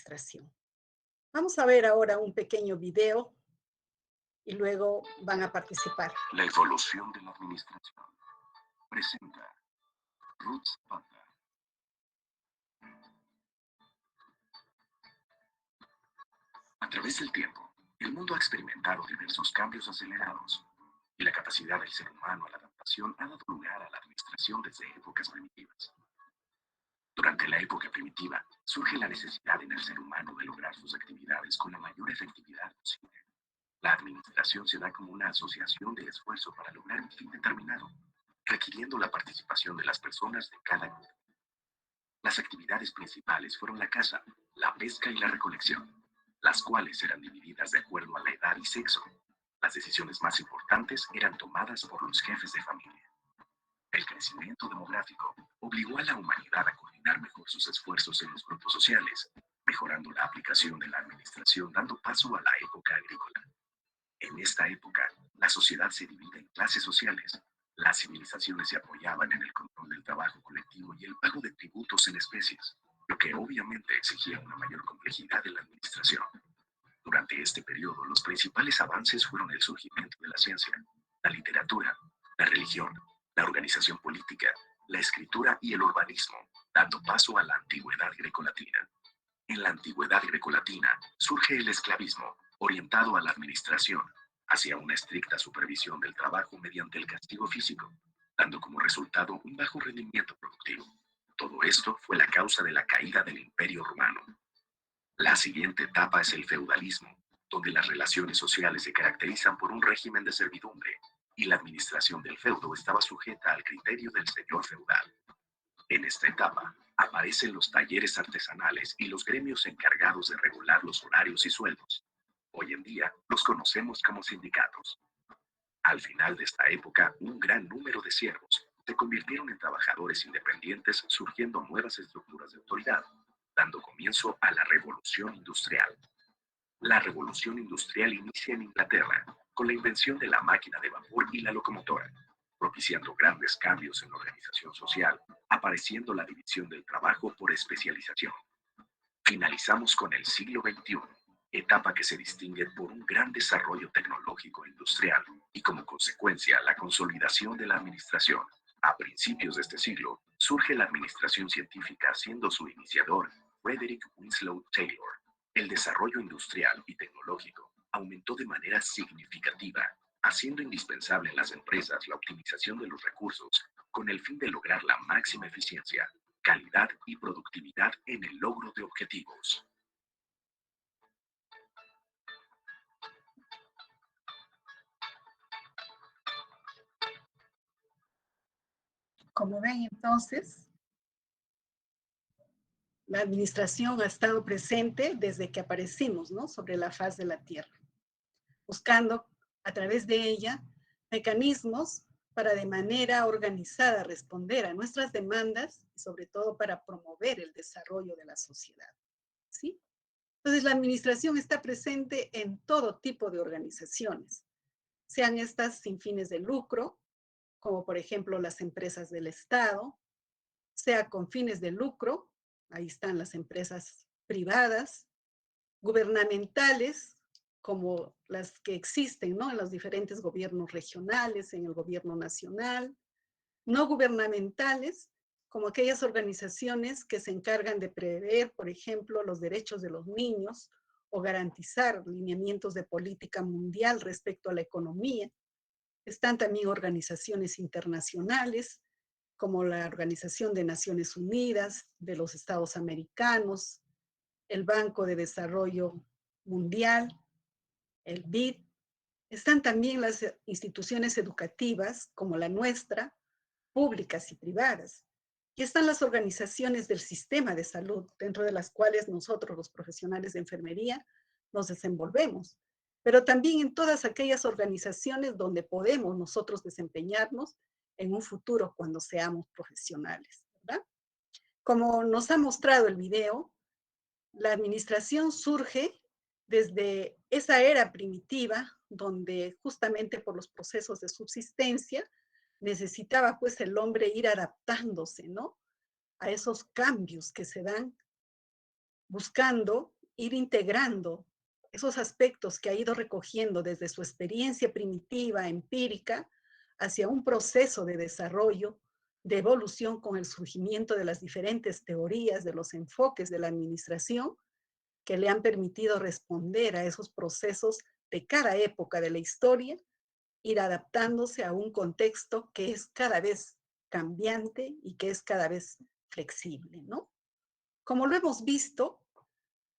administración. Vamos a ver ahora un pequeño video y luego van a participar. La evolución de la administración. Presenta Ruth Zapata. A través del tiempo, el mundo ha experimentado diversos cambios acelerados y la capacidad del ser humano a la adaptación ha dado lugar a la administración desde épocas primitivas. Durante la época primitiva, surge la necesidad en el ser humano de lograr sus actividades con la mayor efectividad posible. La administración se da como una asociación de esfuerzo para lograr un fin determinado, requiriendo la participación de las personas de cada grupo. Las actividades principales fueron la caza, la pesca y la recolección, las cuales eran divididas de acuerdo a la edad y sexo. Las decisiones más importantes eran tomadas por los jefes de familia. El crecimiento demográfico obligó a la humanidad a coordinar mejor sus esfuerzos en los grupos sociales, mejorando la aplicación de la administración, dando paso a la época agrícola. En esta época, la sociedad se divide en clases sociales. Las civilizaciones se apoyaban en el control del trabajo colectivo y el pago de tributos en especies, lo que obviamente exigía una mayor complejidad en la administración. Durante este periodo, los principales avances fueron el surgimiento de la ciencia, la literatura, la religión, la organización política, la escritura y el urbanismo, dando paso a la antigüedad grecolatina. En la antigüedad grecolatina surge el esclavismo, orientado a la administración, hacia una estricta supervisión del trabajo mediante el castigo físico, dando como resultado un bajo rendimiento productivo. Todo esto fue la causa de la caída del Imperio Romano. La siguiente etapa es el feudalismo, donde las relaciones sociales se caracterizan por un régimen de servidumbre, y la administración del feudo estaba sujeta al criterio del señor feudal. En esta etapa, aparecen los talleres artesanales y los gremios encargados de regular los horarios y sueldos. Hoy en día, los conocemos como sindicatos. Al final de esta época, un gran número de siervos se convirtieron en trabajadores independientes, surgiendo nuevas estructuras de autoridad, dando comienzo a la Revolución Industrial. La Revolución Industrial inicia en Inglaterra, con la invención de la máquina de vapor y la locomotora, propiciando grandes cambios en la organización social, apareciendo la división del trabajo por especialización. Finalizamos con el siglo XXI, etapa que se distingue por un gran desarrollo tecnológico e industrial y como consecuencia la consolidación de la administración. A principios de este siglo, surge la administración científica, siendo su iniciador Frederick Winslow Taylor. El desarrollo industrial y tecnológico aumentó de manera significativa, haciendo indispensable en las empresas la optimización de los recursos con el fin de lograr la máxima eficiencia, calidad y productividad en el logro de objetivos. Como ven entonces, la administración ha estado presente desde que aparecimos, ¿no?, sobre la faz de la Tierra, buscando a través de ella mecanismos para de manera organizada responder a nuestras demandas y sobre todo para promover el desarrollo de la sociedad, ¿sí? Entonces la administración está presente en todo tipo de organizaciones, sean estas sin fines de lucro, como por ejemplo las empresas del Estado, sea con fines de lucro, ahí están las empresas privadas, gubernamentales, como las que existen, ¿no?, en los diferentes gobiernos regionales, en el gobierno nacional, no gubernamentales, como aquellas organizaciones que se encargan de prever, por ejemplo, los derechos de los niños o garantizar lineamientos de política mundial respecto a la economía. Están también organizaciones internacionales, como la Organización de Naciones Unidas, de los Estados Americanos, el Banco de Desarrollo Mundial, el BID. Están también las instituciones educativas, como la nuestra, públicas y privadas. Y están las organizaciones del sistema de salud, dentro de las cuales nosotros, los profesionales de enfermería, nos desenvolvemos. Pero también en todas aquellas organizaciones donde podemos nosotros desempeñarnos en un futuro cuando seamos profesionales, ¿verdad? Como nos ha mostrado el video, la administración surge desde esa era primitiva, donde justamente por los procesos de subsistencia necesitaba pues el hombre ir adaptándose, ¿no?, a esos cambios que se dan, buscando ir integrando esos aspectos que ha ido recogiendo desde su experiencia primitiva, empírica, hacia un proceso de desarrollo, de evolución con el surgimiento de las diferentes teorías, de los enfoques de la administración, que le han permitido responder a esos procesos de cada época de la historia, ir adaptándose a un contexto que es cada vez cambiante y que es cada vez flexible, ¿no? Como lo hemos visto,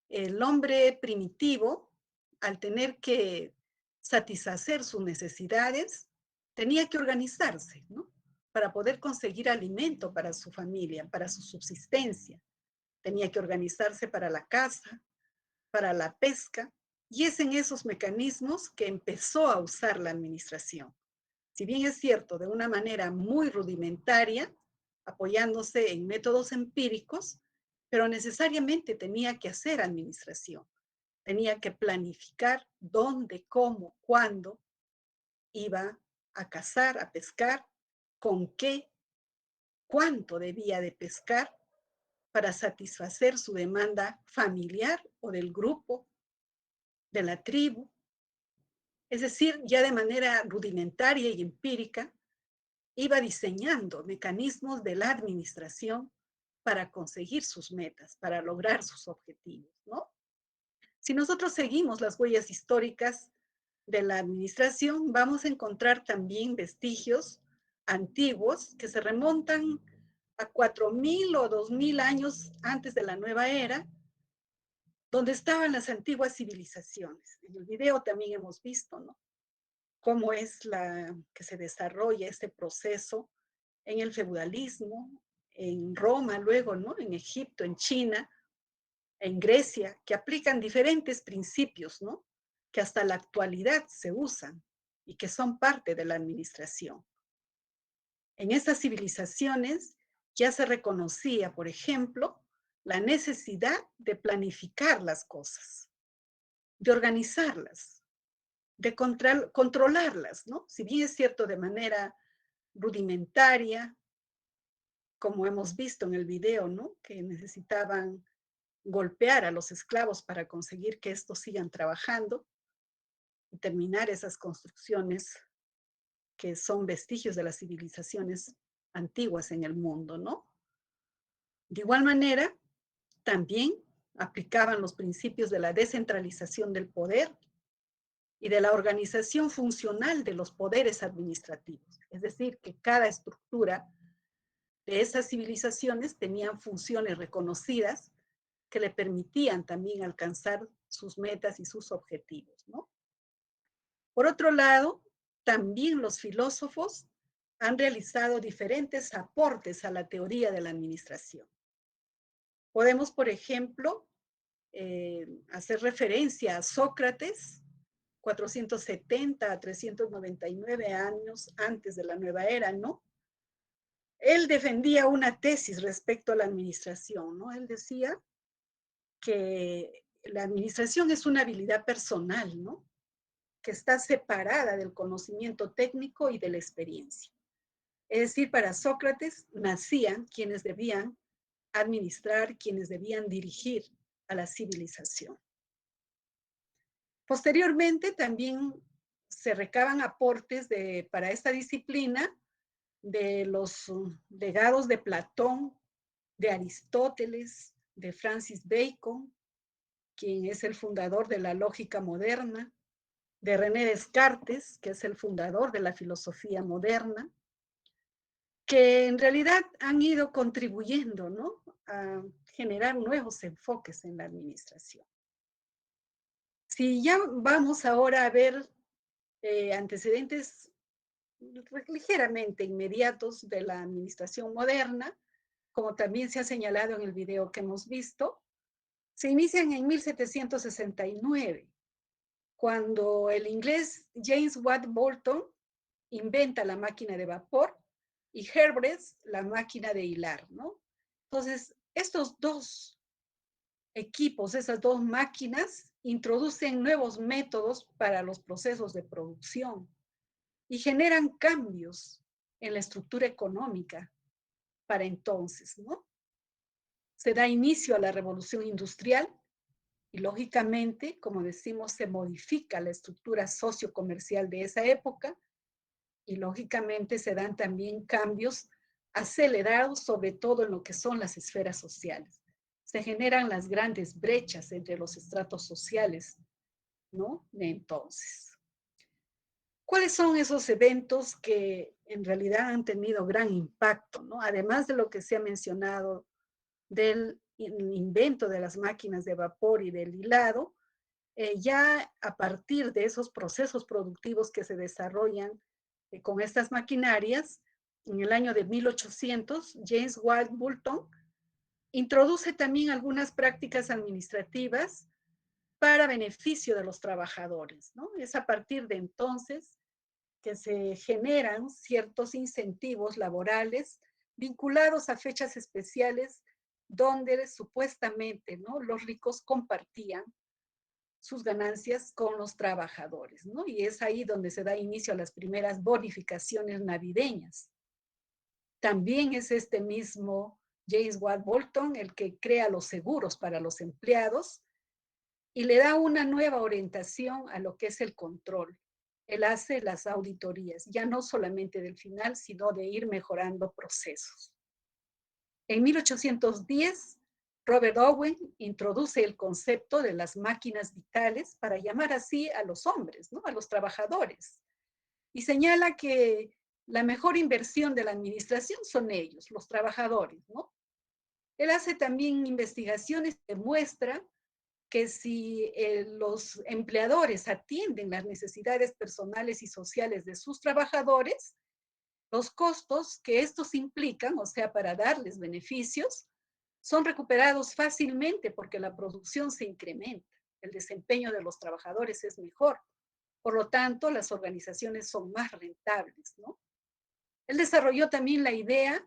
el hombre primitivo, al tener que satisfacer sus necesidades, tenía que organizarse, ¿no? Para poder conseguir alimento para su familia, para su subsistencia. Tenía que organizarse para la caza, para la pesca, y es en esos mecanismos que empezó a usar la administración. Si bien es cierto, de una manera muy rudimentaria, apoyándose en métodos empíricos, pero necesariamente tenía que hacer administración. Tenía que planificar dónde, cómo, cuándo iba a cazar, a pescar, con qué, cuánto debía de pescar para satisfacer su demanda familiar o del grupo, de la tribu. Es decir, ya de manera rudimentaria y empírica, iba diseñando mecanismos de la administración para conseguir sus metas, para lograr sus objetivos, ¿no? Si nosotros seguimos las huellas históricas de la administración, vamos a encontrar también vestigios antiguos que se remontan a 4.000 o 2.000 años antes de la nueva era, donde estaban las antiguas civilizaciones. En el video también hemos visto, ¿no? Cómo es la que se desarrolla este proceso en el feudalismo, en Roma luego, ¿no? En Egipto, en China, en Grecia, que aplican diferentes principios, ¿no? Que hasta la actualidad se usan y que son parte de la administración. En estas civilizaciones ya se reconocía, por ejemplo, la necesidad de planificar las cosas, de organizarlas, de controlarlas, ¿no? Si bien es cierto de manera rudimentaria, como hemos visto en el video, ¿no? Que necesitaban golpear a los esclavos para conseguir que estos sigan trabajando y terminar esas construcciones que son vestigios de las civilizaciones antiguas en el mundo, ¿no? De igual manera, también aplicaban los principios de la descentralización del poder y de la organización funcional de los poderes administrativos. Es decir, que cada estructura de esas civilizaciones tenían funciones reconocidas que le permitían también alcanzar sus metas y sus objetivos, ¿no? Por otro lado, también los filósofos han realizado diferentes aportes a la teoría de la administración. Podemos, por ejemplo, hacer referencia a Sócrates, 470 a 399 años antes de la nueva era, ¿no? Él defendía una tesis respecto a la administración, ¿no? Él decía que la administración es una habilidad personal, ¿no? Que está separada del conocimiento técnico y de la experiencia. Es decir, para Sócrates nacían quienes debían administrar, quienes debían dirigir a la civilización. Posteriormente también se recaban aportes para esta disciplina de los legados de Platón, de Aristóteles, de Francis Bacon, quien es el fundador de la lógica moderna, de René Descartes, que es el fundador de la filosofía moderna, que en realidad han ido contribuyendo, ¿no? A generar nuevos enfoques en la administración. Si ya vamos ahora a ver antecedentes ligeramente inmediatos de la administración moderna, como también se ha señalado en el video que hemos visto, se inician en 1769, cuando el inglés James Watt Bolton inventa la máquina de vapor y Herbert la máquina de hilar, ¿no? Entonces, estos dos equipos, esas dos máquinas, introducen nuevos métodos para los procesos de producción y generan cambios en la estructura económica para entonces, ¿no? Se da inicio a la revolución industrial Y lógicamente, como decimos, se modifica la estructura sociocomercial de esa época y lógicamente se dan también cambios acelerados, sobre todo en lo que son las esferas sociales. Se generan las grandes brechas entre los estratos sociales, ¿no? De entonces. ¿Cuáles son esos eventos que en realidad han tenido gran impacto, ¿no? Además de lo que se ha mencionado del invento de las máquinas de vapor y del hilado, ya a partir de esos procesos productivos que se desarrollan con estas maquinarias, en el año de 1800, James Watt Boulton introduce también algunas prácticas administrativas para beneficio de los trabajadores, ¿no? Es a partir de entonces que se generan ciertos incentivos laborales vinculados a fechas especiales donde supuestamente, ¿no?, los ricos compartían sus ganancias con los trabajadores, ¿no? Y es ahí donde se da inicio a las primeras bonificaciones navideñas. También es este mismo James Watt Bolton el que crea los seguros para los empleados y le da una nueva orientación a lo que es el control. Él hace las auditorías, ya no solamente del final, sino de ir mejorando procesos. En 1810, Robert Owen introduce el concepto de las máquinas vitales para llamar así a los hombres, ¿no?, a los trabajadores, y señala que la mejor inversión de la administración son ellos, los trabajadores, ¿no? Él hace también investigaciones que demuestran que si los empleadores atienden las necesidades personales y sociales de sus trabajadores, los costos que estos implican, o sea, para darles beneficios, son recuperados fácilmente porque la producción se incrementa, el desempeño de los trabajadores es mejor. Por lo tanto, las organizaciones son más rentables, ¿no? Él desarrolló también la idea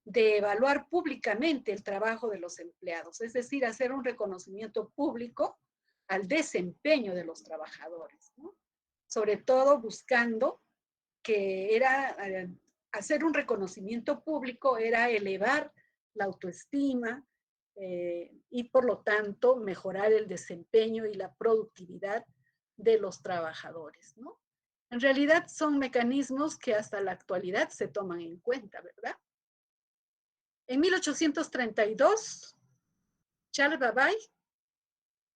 de evaluar públicamente el trabajo de los empleados, es decir, hacer un reconocimiento público al desempeño de los trabajadores, ¿no? Sobre todo buscando que era hacer un reconocimiento público, era elevar la autoestima y por lo tanto mejorar el desempeño y la productividad de los trabajadores, ¿no? En realidad son mecanismos que hasta la actualidad se toman en cuenta, ¿verdad? En 1832, Charles Babbage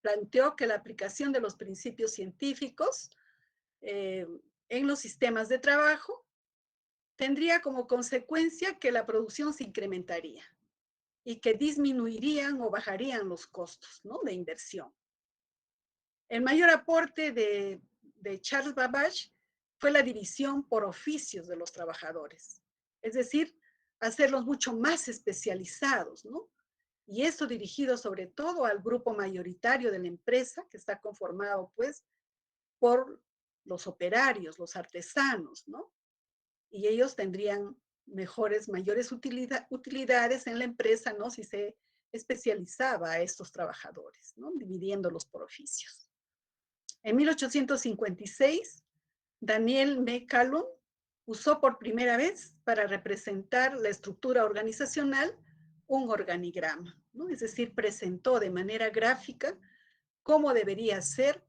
planteó que la aplicación de los principios científicos eh, en los sistemas de trabajo tendría como consecuencia que la producción se incrementaría y que disminuirían o bajarían los costos, ¿no?, de inversión. El mayor aporte de Charles Babbage fue la división por oficios de los trabajadores, es decir, hacerlos mucho más especializados, ¿no? Y esto dirigido sobre todo al grupo mayoritario de la empresa, que está conformado pues por los operarios, los artesanos, ¿no? Y ellos tendrían mayores utilidades en la empresa, ¿no?, si se especializaba a estos trabajadores, ¿no?, dividiéndolos por oficios. En 1856, Daniel McCallum usó por primera vez para representar la estructura organizacional un organigrama, ¿no? Es decir, presentó de manera gráfica cómo debería ser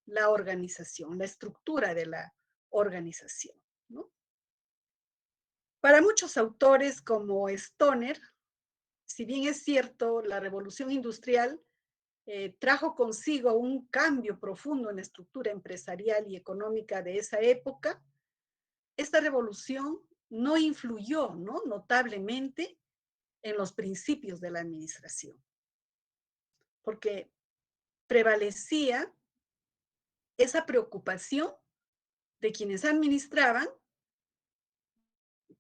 la organización, la estructura de la organización, ¿no? Para muchos autores como Stoner, si bien es cierto, la revolución industrial trajo consigo un cambio profundo en la estructura empresarial y económica de esa época, esta revolución no influyó, ¿no?, notablemente en los principios de la administración, porque prevalecía esa preocupación de quienes administraban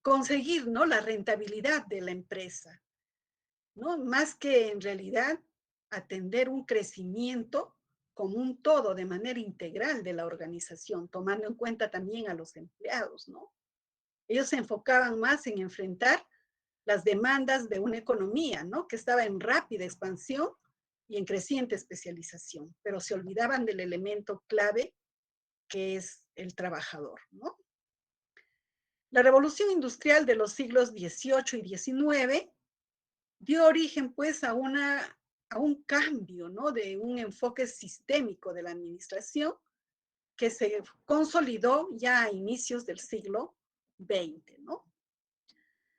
conseguir, ¿no?, la rentabilidad de la empresa, ¿no?, más que en realidad atender un crecimiento como un todo de manera integral de la organización, tomando en cuenta también a los empleados, ¿no? Ellos se enfocaban más en enfrentar las demandas de una economía, ¿no?, que estaba en rápida expansión y en creciente especialización, pero se olvidaban del elemento clave que es el trabajador, ¿no? La revolución industrial de los siglos XVIII y XIX dio origen, pues, a a un cambio, ¿no? De un enfoque sistémico de la administración que se consolidó ya a inicios del siglo XX, ¿no?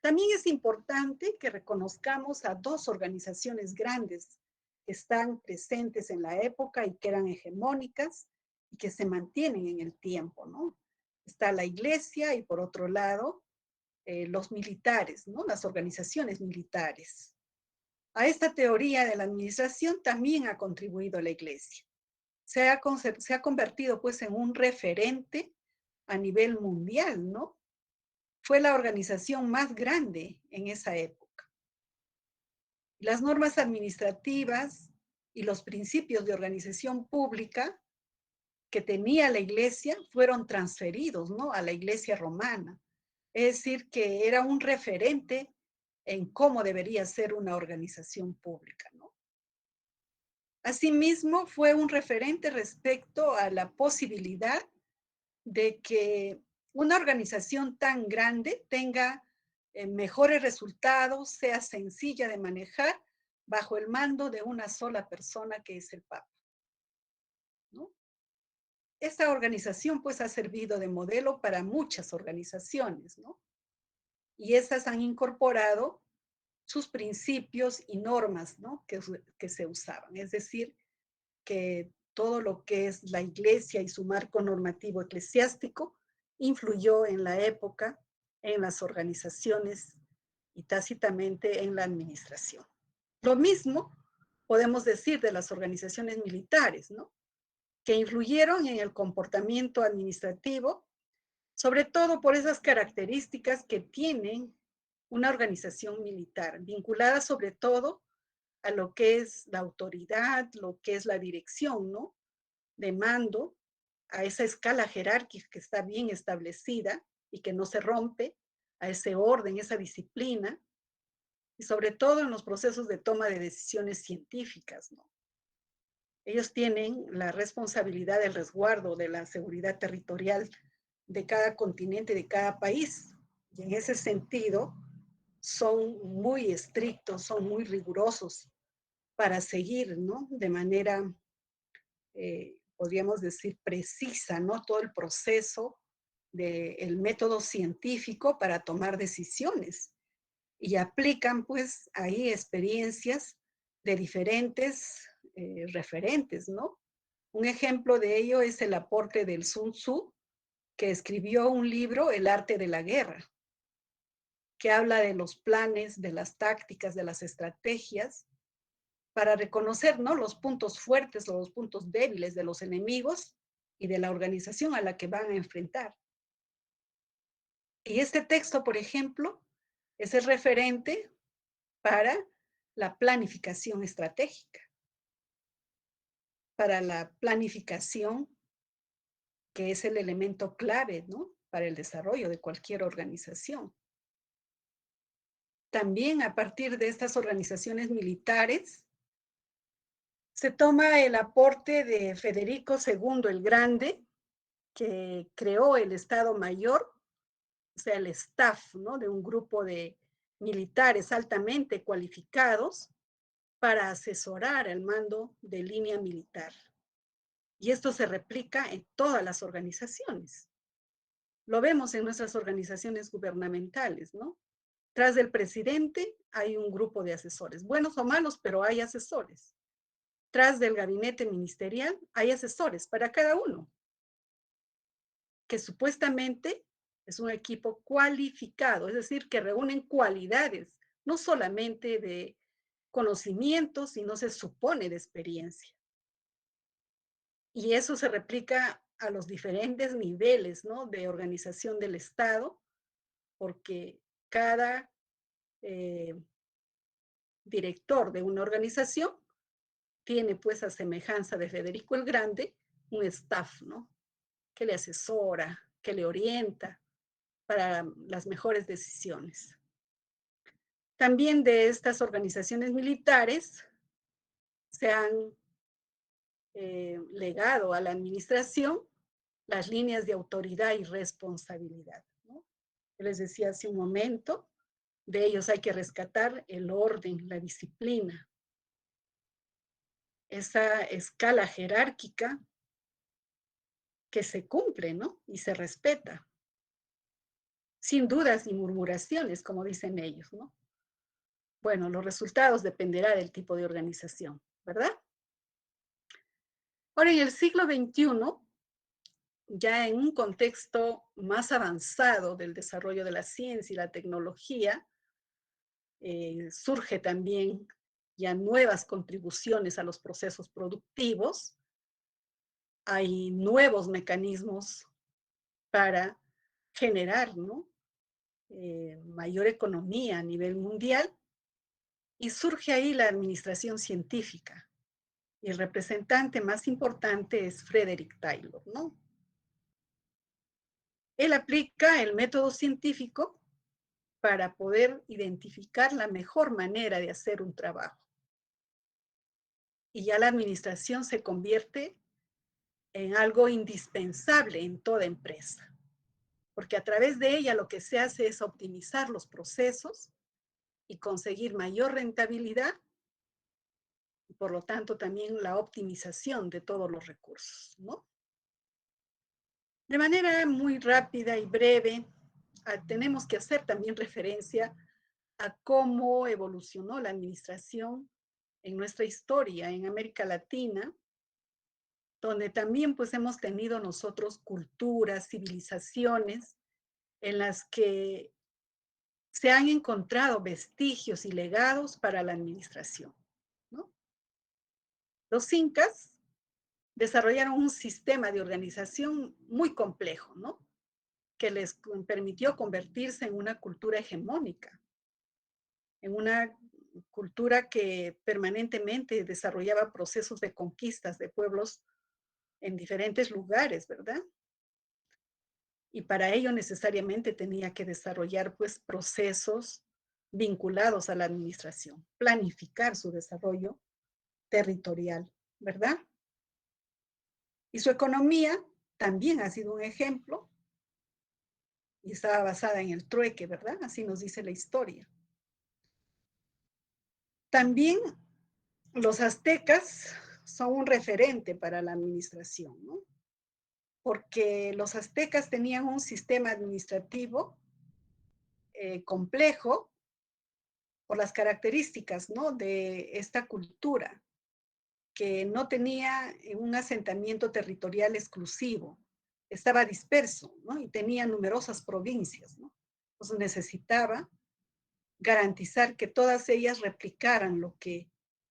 También es importante que reconozcamos a dos organizaciones grandes que están presentes en la época y que eran hegemónicas y que se mantienen en el tiempo, ¿no? Está la iglesia y por otro lado los militares, ¿no? Las organizaciones militares. A esta teoría de la administración también ha contribuido la iglesia. Se ha convertido pues en un referente a nivel mundial, ¿no? Fue la organización más grande en esa época. Las normas administrativas y los principios de organización pública que tenía la iglesia fueron transferidos, ¿no? A la iglesia romana. Es decir, que era un referente en cómo debería ser una organización pública, ¿no? Asimismo, fue un referente respecto a la posibilidad de que una organización tan grande tenga mejores resultados, sea sencilla de manejar bajo el mando de una sola persona que es el Papa, ¿no? Esta organización pues ha servido de modelo para muchas organizaciones, ¿no? Y estas han incorporado sus principios y normas, ¿no? Que se usaban. Es decir, que todo lo que es la iglesia y su marco normativo eclesiástico influyó en la época, en las organizaciones y tácitamente en la administración. Lo mismo podemos decir de las organizaciones militares, ¿no? Que influyeron en el comportamiento administrativo, sobre todo por esas características que tienen una organización militar, vinculada sobre todo a lo que es la autoridad, lo que es la dirección, ¿no? De mando, a esa escala jerárquica que está bien establecida y que no se rompe, a ese orden, esa disciplina, y sobre todo en los procesos de toma de decisiones científicas, ¿no? Ellos tienen la responsabilidad del resguardo de la seguridad territorial de cada continente, de cada país. Y en ese sentido, son muy estrictos, son muy rigurosos para seguir, ¿no? De manera, podríamos decir, precisa, ¿no? Todo el proceso del método científico para tomar decisiones. Y aplican, pues, ahí experiencias de diferentes referentes, ¿no? Un ejemplo de ello es el aporte del Sun Tzu, que escribió un libro, El arte de la guerra, que habla de los planes, de las tácticas, de las estrategias, para reconocer, ¿no? Los puntos fuertes o los puntos débiles de los enemigos y de la organización a la que van a enfrentar. Y este texto, por ejemplo, es el referente para la planificación estratégica, para la planificación que es el elemento clave, ¿no? Para el desarrollo de cualquier organización. También a partir de estas organizaciones militares, se toma el aporte de Federico II el Grande, que creó el Estado Mayor, o sea, el staff, ¿no? De un grupo de militares altamente cualificados para asesorar al mando de línea militar. Y esto se replica en todas las organizaciones. Lo vemos en nuestras organizaciones gubernamentales, ¿no? Tras del presidente hay un grupo de asesores, buenos o malos, pero hay asesores. Tras del gabinete ministerial hay asesores para cada uno, que supuestamente es un equipo cualificado, es decir, que reúnen cualidades, no solamente de conocimiento, sino se supone de experiencia. Y eso se replica a los diferentes niveles, ¿no? De organización del Estado, porque cada director de una organización tiene pues a semejanza de Federico el Grande un staff, ¿no? Que le asesora, que le orienta para las mejores decisiones. También de estas organizaciones militares se han legado a la administración las líneas de autoridad y responsabilidad, ¿no? Yo les decía hace un momento, de ellos hay que rescatar el orden, la disciplina, esa escala jerárquica que se cumple, ¿no? Y se respeta, sin dudas ni murmuraciones, como dicen ellos, ¿no? Bueno, los resultados dependerá del tipo de organización, ¿verdad? Ahora, en el siglo XXI, ya en un contexto más avanzado del desarrollo de la ciencia y la tecnología, surge también ya nuevas contribuciones a los procesos productivos, hay nuevos mecanismos para generar, ¿no? Mayor economía a nivel mundial y surge ahí la administración científica. Y el representante más importante es Frederick Taylor, ¿no? Él aplica el método científico para poder identificar la mejor manera de hacer un trabajo. Y ya la administración se convierte en algo indispensable en toda empresa, porque a través de ella lo que se hace es optimizar los procesos y conseguir mayor rentabilidad y por lo tanto también la optimización de todos los recursos, ¿no? De manera muy rápida y breve, tenemos que hacer también referencia a cómo evolucionó la administración en nuestra historia en América Latina, donde también pues hemos tenido nosotros culturas, civilizaciones en las que se han encontrado vestigios y legados para la administración, ¿no? Los incas desarrollaron un sistema de organización muy complejo, ¿no? Que les permitió convertirse en una cultura hegemónica, en una cultura que permanentemente desarrollaba procesos de conquistas de pueblos en diferentes lugares, ¿verdad? Y para ello necesariamente tenía que desarrollar pues procesos vinculados a la administración, planificar su desarrollo territorial, ¿verdad? Y su economía también ha sido un ejemplo y estaba basada en el trueque, ¿verdad? Así nos dice la historia. También los aztecas son un referente para la administración, ¿no? Porque los aztecas tenían un sistema administrativo complejo por las características, ¿no? De esta cultura, que no tenía un asentamiento territorial exclusivo, estaba disperso, ¿no? Y tenía numerosas provincias, ¿no? Entonces necesitaba garantizar que todas ellas replicaran lo que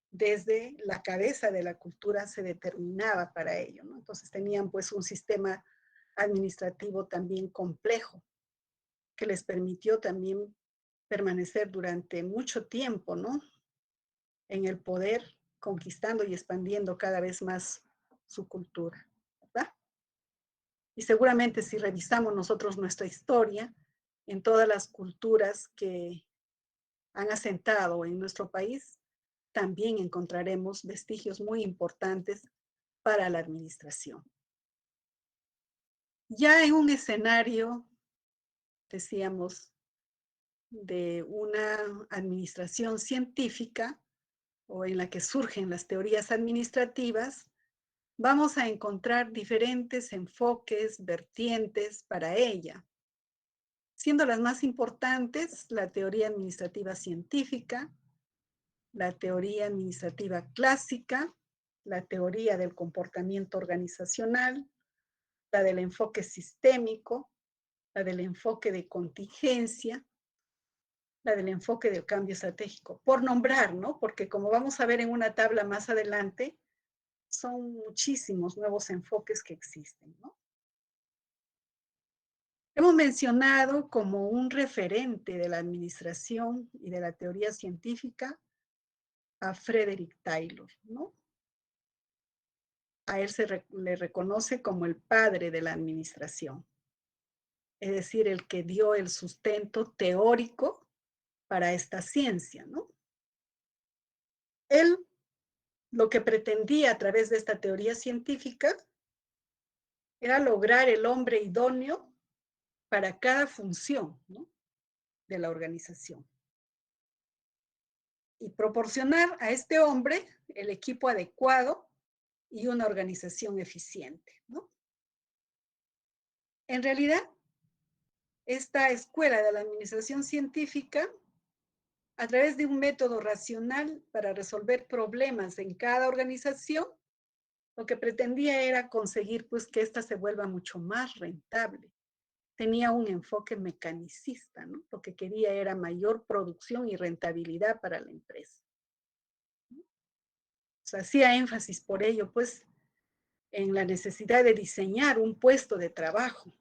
desde la cabeza de la cultura se determinaba para ello, ¿no? Entonces tenían pues un sistema administrativo también complejo que les permitió también permanecer durante mucho tiempo, ¿no? En el poder, conquistando y expandiendo cada vez más su cultura, ¿verdad? Y seguramente si revisamos nosotros nuestra historia, en todas las culturas que han asentado en nuestro país, también encontraremos vestigios muy importantes para la administración. Ya en un escenario, decíamos, de una administración científica o en la que surgen las teorías administrativas, vamos a encontrar diferentes enfoques, vertientes para ella, siendo las más importantes la teoría administrativa científica, la teoría administrativa clásica, la teoría del comportamiento organizacional, la del enfoque sistémico, la del enfoque de contingencia, la del enfoque del cambio estratégico, por nombrar, ¿no? Porque como vamos a ver en una tabla más adelante, son muchísimos nuevos enfoques que existen, ¿no? Hemos mencionado como un referente de la administración y de la teoría científica a Frederick Taylor, ¿no? A él le reconoce como el padre de la administración, es decir, el que dio el sustento teórico para esta ciencia, ¿no? Él lo que pretendía a través de esta teoría científica era lograr el hombre idóneo para cada función, ¿no? De la organización. y proporcionar a este hombre el equipo adecuado y una organización eficiente, ¿no? En realidad, esta escuela de la administración científica, a través de un método racional para resolver problemas en cada organización, lo que pretendía era conseguir pues que ésta se vuelva mucho más rentable. Tenía un enfoque mecanicista, ¿no? Lo que quería era mayor producción y rentabilidad para la empresa. O sea, hacía énfasis por ello, pues, en la necesidad de diseñar un puesto de trabajo,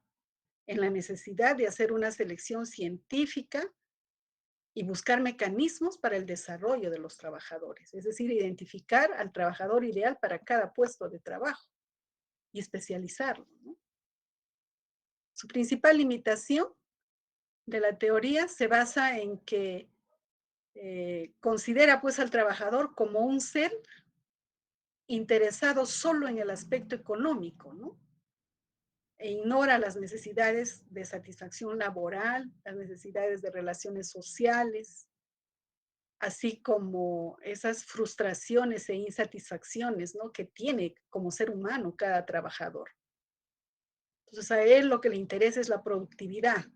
en la necesidad de hacer una selección científica y buscar mecanismos para el desarrollo de los trabajadores, es decir, identificar al trabajador ideal para cada puesto de trabajo y especializarlo, ¿no? Su principal limitación de la teoría se basa en que considera pues al trabajador como un ser interesado solo en el aspecto económico, ¿no? E ignora las necesidades de satisfacción laboral, las necesidades de relaciones sociales, así como esas frustraciones e insatisfacciones, ¿no? Que tiene como ser humano cada trabajador. Entonces a él lo que le interesa es la productividad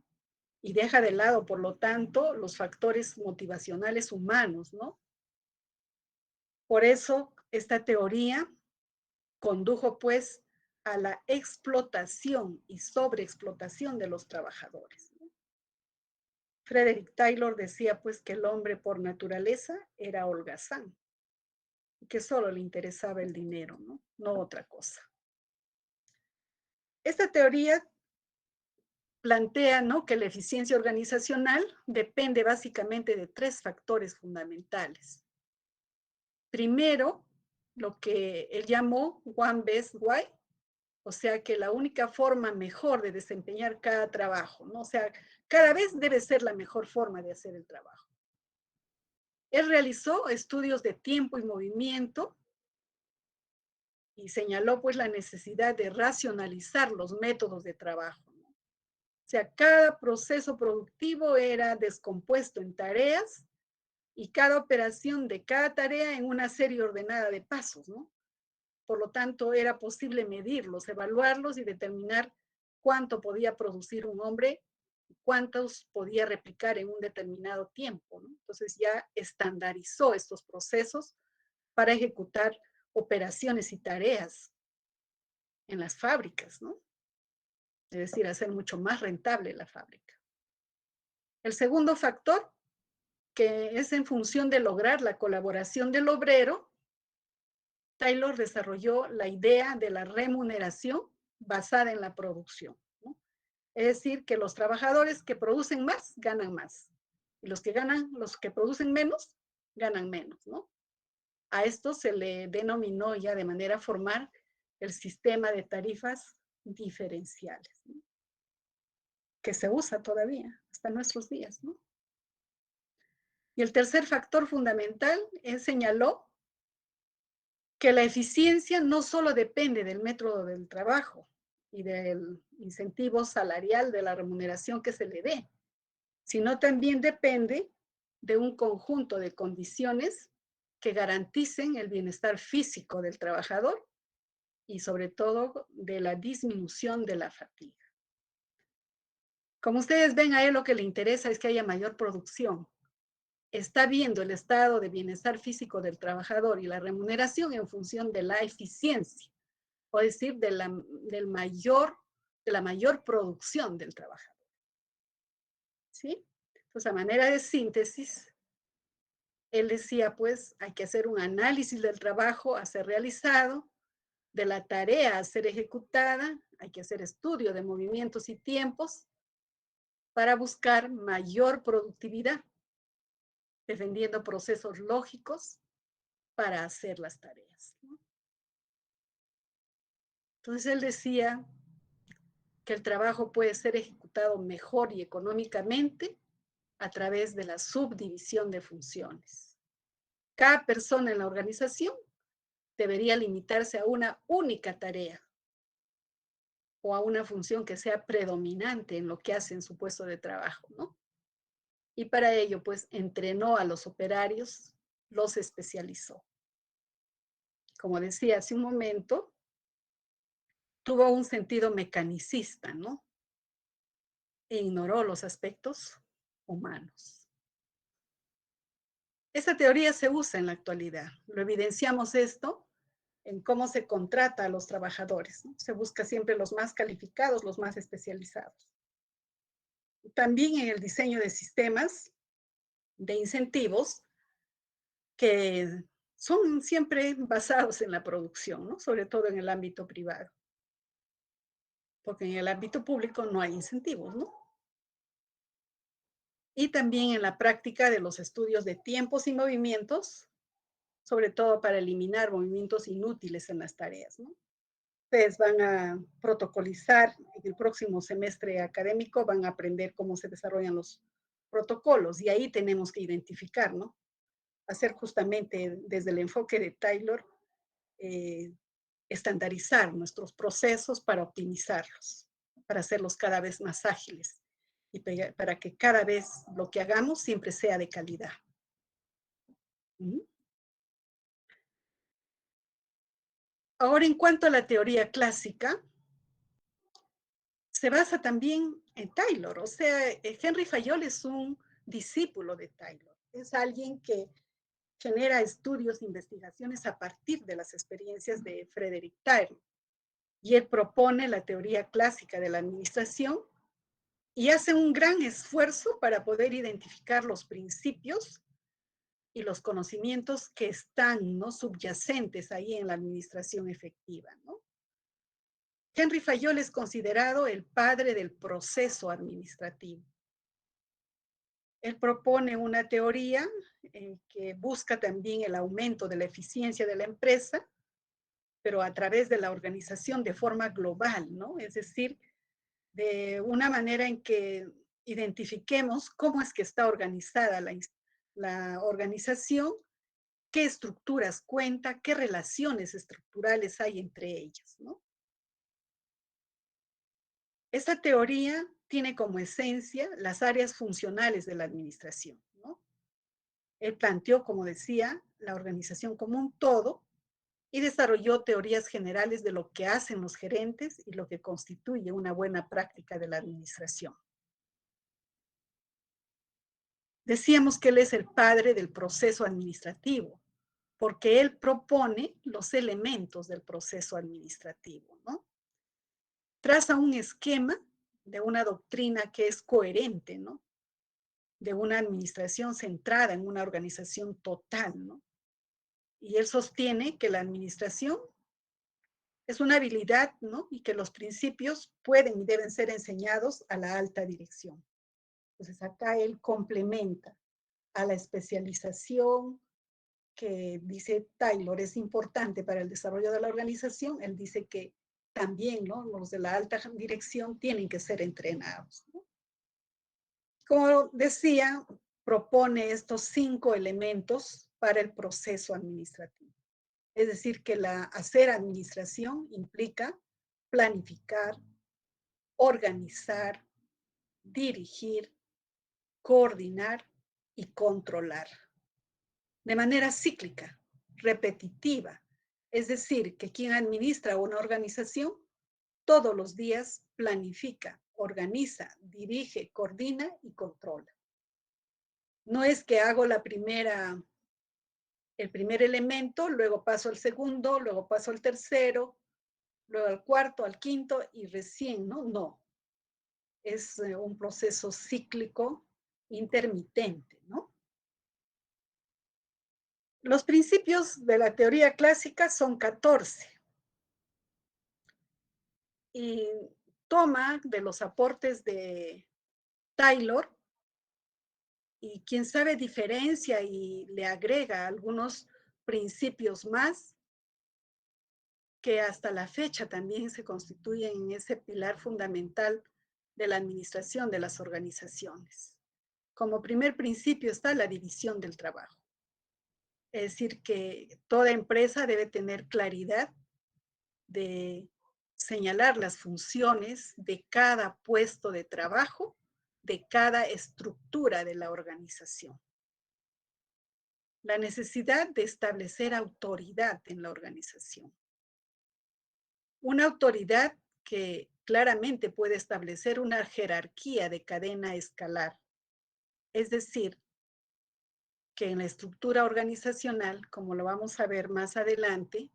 y deja de lado, por lo tanto, los factores motivacionales humanos, ¿no? Por eso esta teoría condujo pues a la explotación y sobreexplotación de los trabajadores. Frederick Taylor decía pues que el hombre por naturaleza era holgazán y que solo le interesaba el dinero, ¿no? No otra cosa. Esta teoría plantea, ¿no?, que la eficiencia organizacional depende básicamente de tres factores fundamentales. Primero, lo que él llamó One Best Way, o sea que la única forma mejor de desempeñar cada trabajo, ¿no? O sea, cada vez debe ser la mejor forma de hacer el trabajo. Él realizó estudios de tiempo y movimiento y señaló pues la necesidad de racionalizar los métodos de trabajo, ¿no? O sea, cada proceso productivo era descompuesto en tareas y cada operación de cada tarea en una serie ordenada de pasos, ¿no? Por lo tanto, era posible medirlos, evaluarlos y determinar cuánto podía producir un hombre, cuántos podía replicar en un determinado tiempo, ¿no? Entonces ya estandarizó estos procesos para ejecutar operaciones y tareas en las fábricas, ¿no? Es decir, hacer mucho más rentable la fábrica. El segundo factor, que es en función de lograr la colaboración del obrero, Taylor desarrolló la idea de la remuneración basada en la producción, ¿no? Es decir, que los trabajadores que producen más, ganan más. Y los que producen menos, ganan menos, ¿no? A esto se le denominó ya de manera formal el sistema de tarifas diferenciales, ¿no?, que se usa todavía hasta nuestros días, ¿no? Y el tercer factor fundamental, él señaló que la eficiencia no solo depende del método del trabajo y del incentivo salarial de la remuneración que se le dé, sino también depende de un conjunto de condiciones que garanticen el bienestar físico del trabajador y sobre todo de la disminución de la fatiga. Como ustedes ven, a él lo que le interesa es que haya mayor producción. Está viendo el estado de bienestar físico del trabajador y la remuneración en función de la eficiencia, o decir, de la mayor producción del trabajador. ¿Sí? Entonces, a manera de síntesis, él decía, pues, hay que hacer un análisis del trabajo a ser realizado, de la tarea a ser ejecutada, hay que hacer estudio de movimientos y tiempos para buscar mayor productividad, defendiendo procesos lógicos para hacer las tareas, ¿no? Entonces él decía que el trabajo puede ser ejecutado mejor y económicamente a través de la subdivisión de funciones. Cada persona en la organización debería limitarse a una única tarea o a una función que sea predominante en lo que hace en su puesto de trabajo, ¿no? Y para ello, pues, entrenó a los operarios los especializó. Como decía hace un momento, tuvo un sentido mecanicista, ¿no? E ignoró los aspectos humanos. Esta teoría se usa en la actualidad. Lo evidenciamos esto en cómo se contrata a los trabajadores, ¿no? Se busca siempre los más calificados, los más especializados. También en el diseño de sistemas de incentivos que son siempre basados en la producción, ¿no? Sobre todo en el ámbito privado, porque en el ámbito público no hay incentivos, ¿no? Y también en la práctica de los estudios de tiempos y movimientos, sobre todo para eliminar movimientos inútiles en las tareas, ¿no? Ustedes van a protocolizar en el próximo semestre académico, van a aprender cómo se desarrollan los protocolos y ahí tenemos que identificar, ¿no? Hacer justamente desde el enfoque de Taylor, eh, estandarizar nuestros procesos para optimizarlos, para hacerlos cada vez más ágiles y para que cada vez lo que hagamos siempre sea de calidad. ¿Mm? Ahora, en cuanto a la teoría clásica, se basa también en Taylor. O sea, Henry Fayol es un discípulo de Taylor. Es alguien que genera estudios, investigaciones a partir de las experiencias de Frederick Taylor. Y él propone la teoría clásica de la administración y hace un gran esfuerzo para poder identificar los principios y los conocimientos que están, ¿no?, subyacentes ahí en la administración efectiva, ¿no? Henry Fayol es considerado el padre del proceso administrativo. Él propone una teoría que busca también el aumento de la eficiencia de la empresa, pero a través de la organización de forma global, ¿no? Es decir, de una manera en que identifiquemos cómo es que está organizada la organización, qué estructuras cuenta, qué relaciones estructurales hay entre ellas, ¿no? Esta teoría tiene como esencia las áreas funcionales de la administración, ¿no? Él planteó, como decía, la organización como un todo y desarrolló teorías generales de lo que hacen los gerentes y lo que constituye una buena práctica de la administración. Decíamos que él es el padre del proceso administrativo, porque él propone los elementos del proceso administrativo, ¿no? Traza un esquema de una doctrina que es coherente, ¿no? De una administración centrada en una organización total, ¿no? Y él sostiene que la administración es una habilidad, ¿no? Y que los principios pueden y deben ser enseñados a la alta dirección. Entonces acá él complementa a la especialización que dice Taylor es importante para el desarrollo de la organización. Él dice que también, ¿no?, los de la alta dirección tienen que ser entrenados, ¿no? Como decía, propone estos 5 elementos para el proceso administrativo. Es decir, que hacer administración implica planificar, organizar, dirigir, coordinar y controlar. De manera cíclica, repetitiva. Es decir, que quien administra una organización todos los días planifica, organiza, dirige, coordina y controla. No es que hago el primer elemento, luego paso al segundo, luego paso al tercero, luego al cuarto, al quinto y recién, ¿no? No. Es un proceso cíclico intermitente, ¿no? Los principios de la teoría clásica son 14 y toma de los aportes de Taylor y quién sabe diferencia y le agrega algunos principios más que hasta la fecha también se constituyen en ese pilar fundamental de la administración de las organizaciones. Como primer principio está la división del trabajo. Es decir, que toda empresa debe tener claridad de señalar las funciones de cada puesto de trabajo, de cada estructura de la organización. la necesidad de establecer autoridad en la organización. Una autoridad que claramente puede establecer una jerarquía de cadena escalar. Es decir, que en la estructura organizacional, como lo vamos a ver más adelante,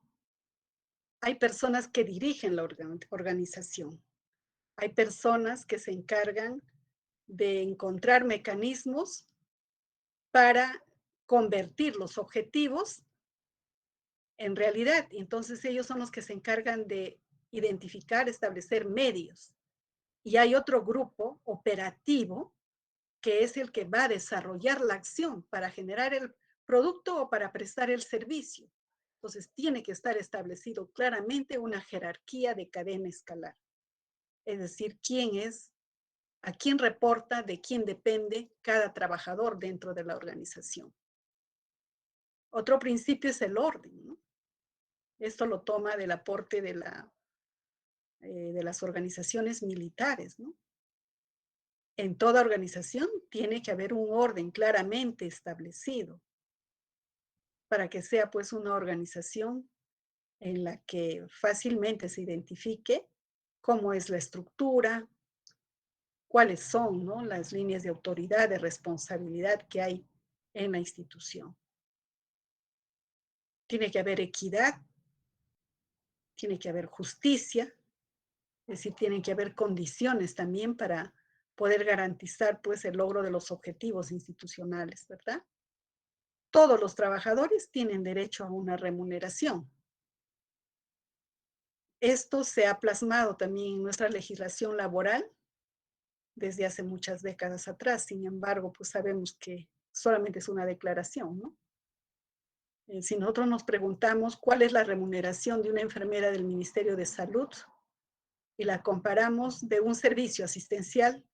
hay personas que dirigen la organización. Hay personas que se encargan de encontrar mecanismos para convertir los objetivos en realidad. Y entonces ellos son los que se encargan de identificar, establecer medios. Y hay otro grupo operativo que es el que va a desarrollar la acción para generar el producto o para prestar el servicio. Entonces tiene que estar establecido claramente una jerarquía de cadena escalar. Es decir, quién es, a quién reporta, de quién depende cada trabajador dentro de la organización. Otro principio es el orden, ¿no? Esto lo toma del aporte de las organizaciones militares, ¿no? En toda organización tiene que haber un orden claramente establecido para que sea pues una organización en la que fácilmente se identifique cómo es la estructura, cuáles son, ¿no?, las líneas de autoridad, de responsabilidad que hay en la institución. Tiene que haber equidad, tiene que haber justicia, es decir, tienen que haber condiciones también para poder garantizar pues el logro de los objetivos institucionales, ¿verdad? Todos los trabajadores tienen derecho a una remuneración. Esto se ha plasmado también en nuestra legislación laboral desde hace muchas décadas atrás. Sin embargo, pues sabemos que solamente es una declaración, ¿no? Si nosotros nos preguntamos cuál es la remuneración de una enfermera del Ministerio de Salud y la comparamos de un servicio asistencial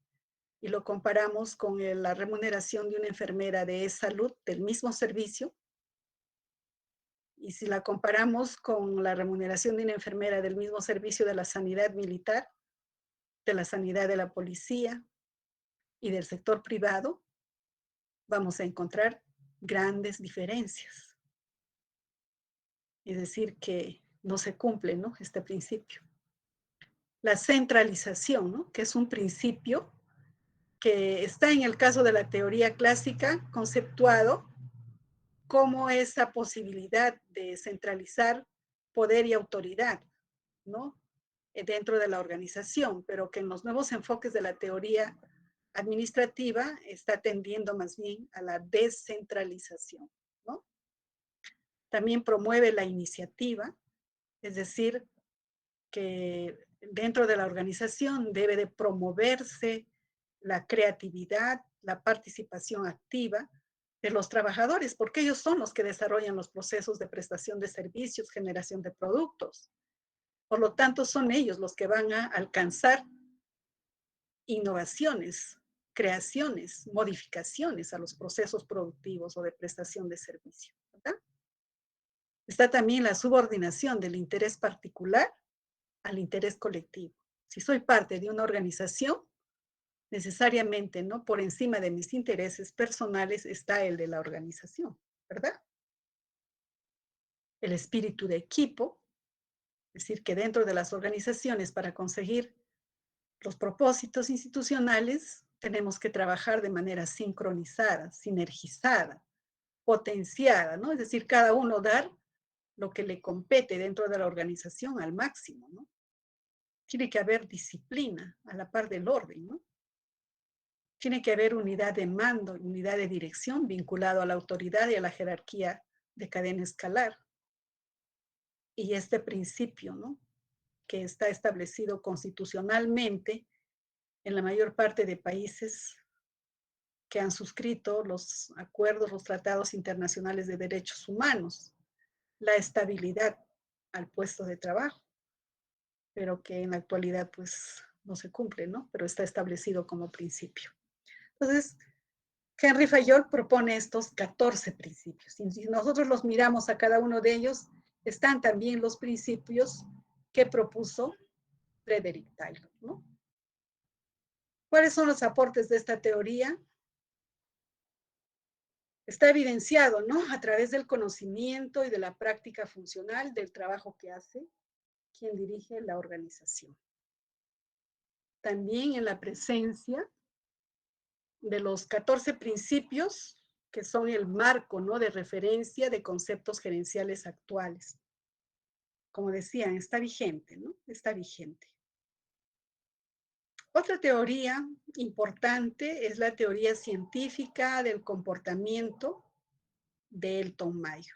y lo comparamos con la remuneración de una enfermera de salud del mismo servicio, y si la comparamos con la remuneración de una enfermera del mismo servicio de la sanidad militar, de la sanidad de la policía y del sector privado, vamos a encontrar grandes diferencias. Es decir, que no se cumple, ¿no?, este principio. La centralización, ¿no?, que es un principio que está en el caso de la teoría clásica, conceptuado como esa posibilidad de centralizar poder y autoridad, ¿no?, dentro de la organización, pero que en los nuevos enfoques de la teoría administrativa está tendiendo más bien a la descentralización, ¿no? También promueve la iniciativa, es decir, que dentro de la organización debe de promoverse la creatividad, la participación activa de los trabajadores, porque ellos son los que desarrollan los procesos de prestación de servicios, generación de productos. Por lo tanto, son ellos los que van a alcanzar innovaciones, creaciones, modificaciones a los procesos productivos o de prestación de servicio, ¿verdad? Está también la subordinación del interés particular al interés colectivo. Si soy parte de una organización, necesariamente, ¿no?, por encima de mis intereses personales está el de la organización, ¿verdad? El espíritu de equipo, es decir, que dentro de las organizaciones para conseguir los propósitos institucionales tenemos que trabajar de manera sincronizada, sinergizada, potenciada, ¿no? Es decir, cada uno dar lo que le compete dentro de la organización al máximo, ¿no? Tiene que haber disciplina a la par del orden, ¿no? Tiene que haber unidad de mando, unidad de dirección vinculado a la autoridad y a la jerarquía de cadena escalar. Y este principio, ¿no?, que está establecido constitucionalmente en la mayor parte de países que han suscrito los acuerdos, los tratados internacionales de derechos humanos, la estabilidad al puesto de trabajo, pero que en la actualidad pues no se cumple, ¿no? Pero está establecido como principio. Entonces, Henry Fayol propone estos 14 principios. Y si nosotros los miramos a cada uno de ellos, están también los principios que propuso Frederick Taylor, ¿no? ¿Cuáles son los aportes de esta teoría? Está evidenciado, ¿no? A través del conocimiento y de la práctica funcional del trabajo que hace quien dirige la organización. También en la presencia de los 14 principios que son el marco, ¿no?, de referencia de conceptos gerenciales actuales. Como decían, está vigente, ¿no? Está vigente. Otra teoría importante es la teoría científica del comportamiento de Elton Mayo.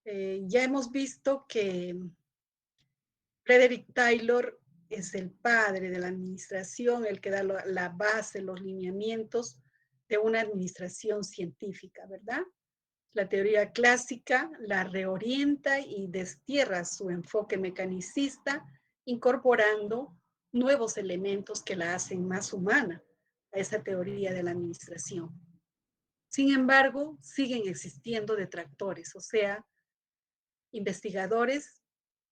Ya hemos visto que Frederick Taylor es el padre de la administración, el que da la base, los lineamientos de una administración científica, ¿verdad? La teoría clásica la reorienta y destierra su enfoque mecanicista, incorporando nuevos elementos que la hacen más humana a esa teoría de la administración. Sin embargo, siguen existiendo detractores, o sea, investigadores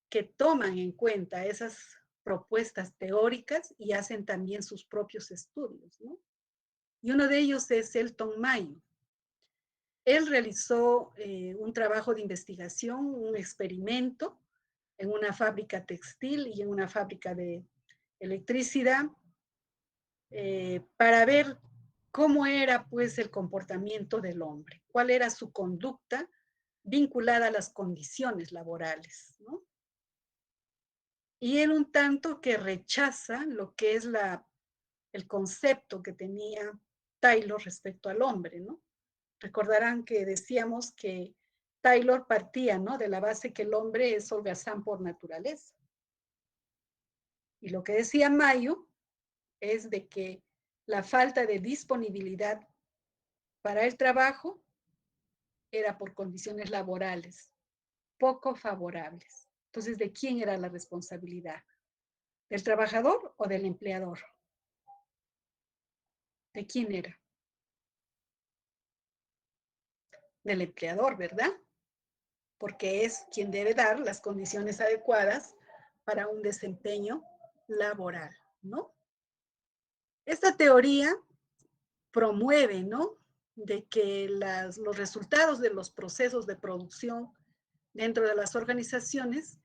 que toman en cuenta esas propuestas teóricas y hacen también sus propios estudios, ¿no? Y uno de ellos es Elton Mayo. Él realizó un trabajo de investigación, un experimento en una fábrica textil y en una fábrica de electricidad para ver cómo era pues el comportamiento del hombre, cuál era su conducta vinculada a las condiciones laborales, ¿no? Y él un tanto que rechaza lo que es el concepto que tenía Taylor respecto al hombre, ¿no? Recordarán que decíamos que Taylor partía, ¿no?, de la base que el hombre es holgazán por naturaleza. Y lo que decía Mayo es de que la falta de disponibilidad para el trabajo era por condiciones laborales poco favorables. Entonces, ¿de quién era la responsabilidad? ¿Del trabajador o del empleador? ¿De quién era? Del empleador, ¿verdad? Porque es quien debe dar las condiciones adecuadas para un desempeño laboral, ¿no? Esta teoría promueve, ¿no?, de que los resultados de los procesos de producción dentro de las organizaciones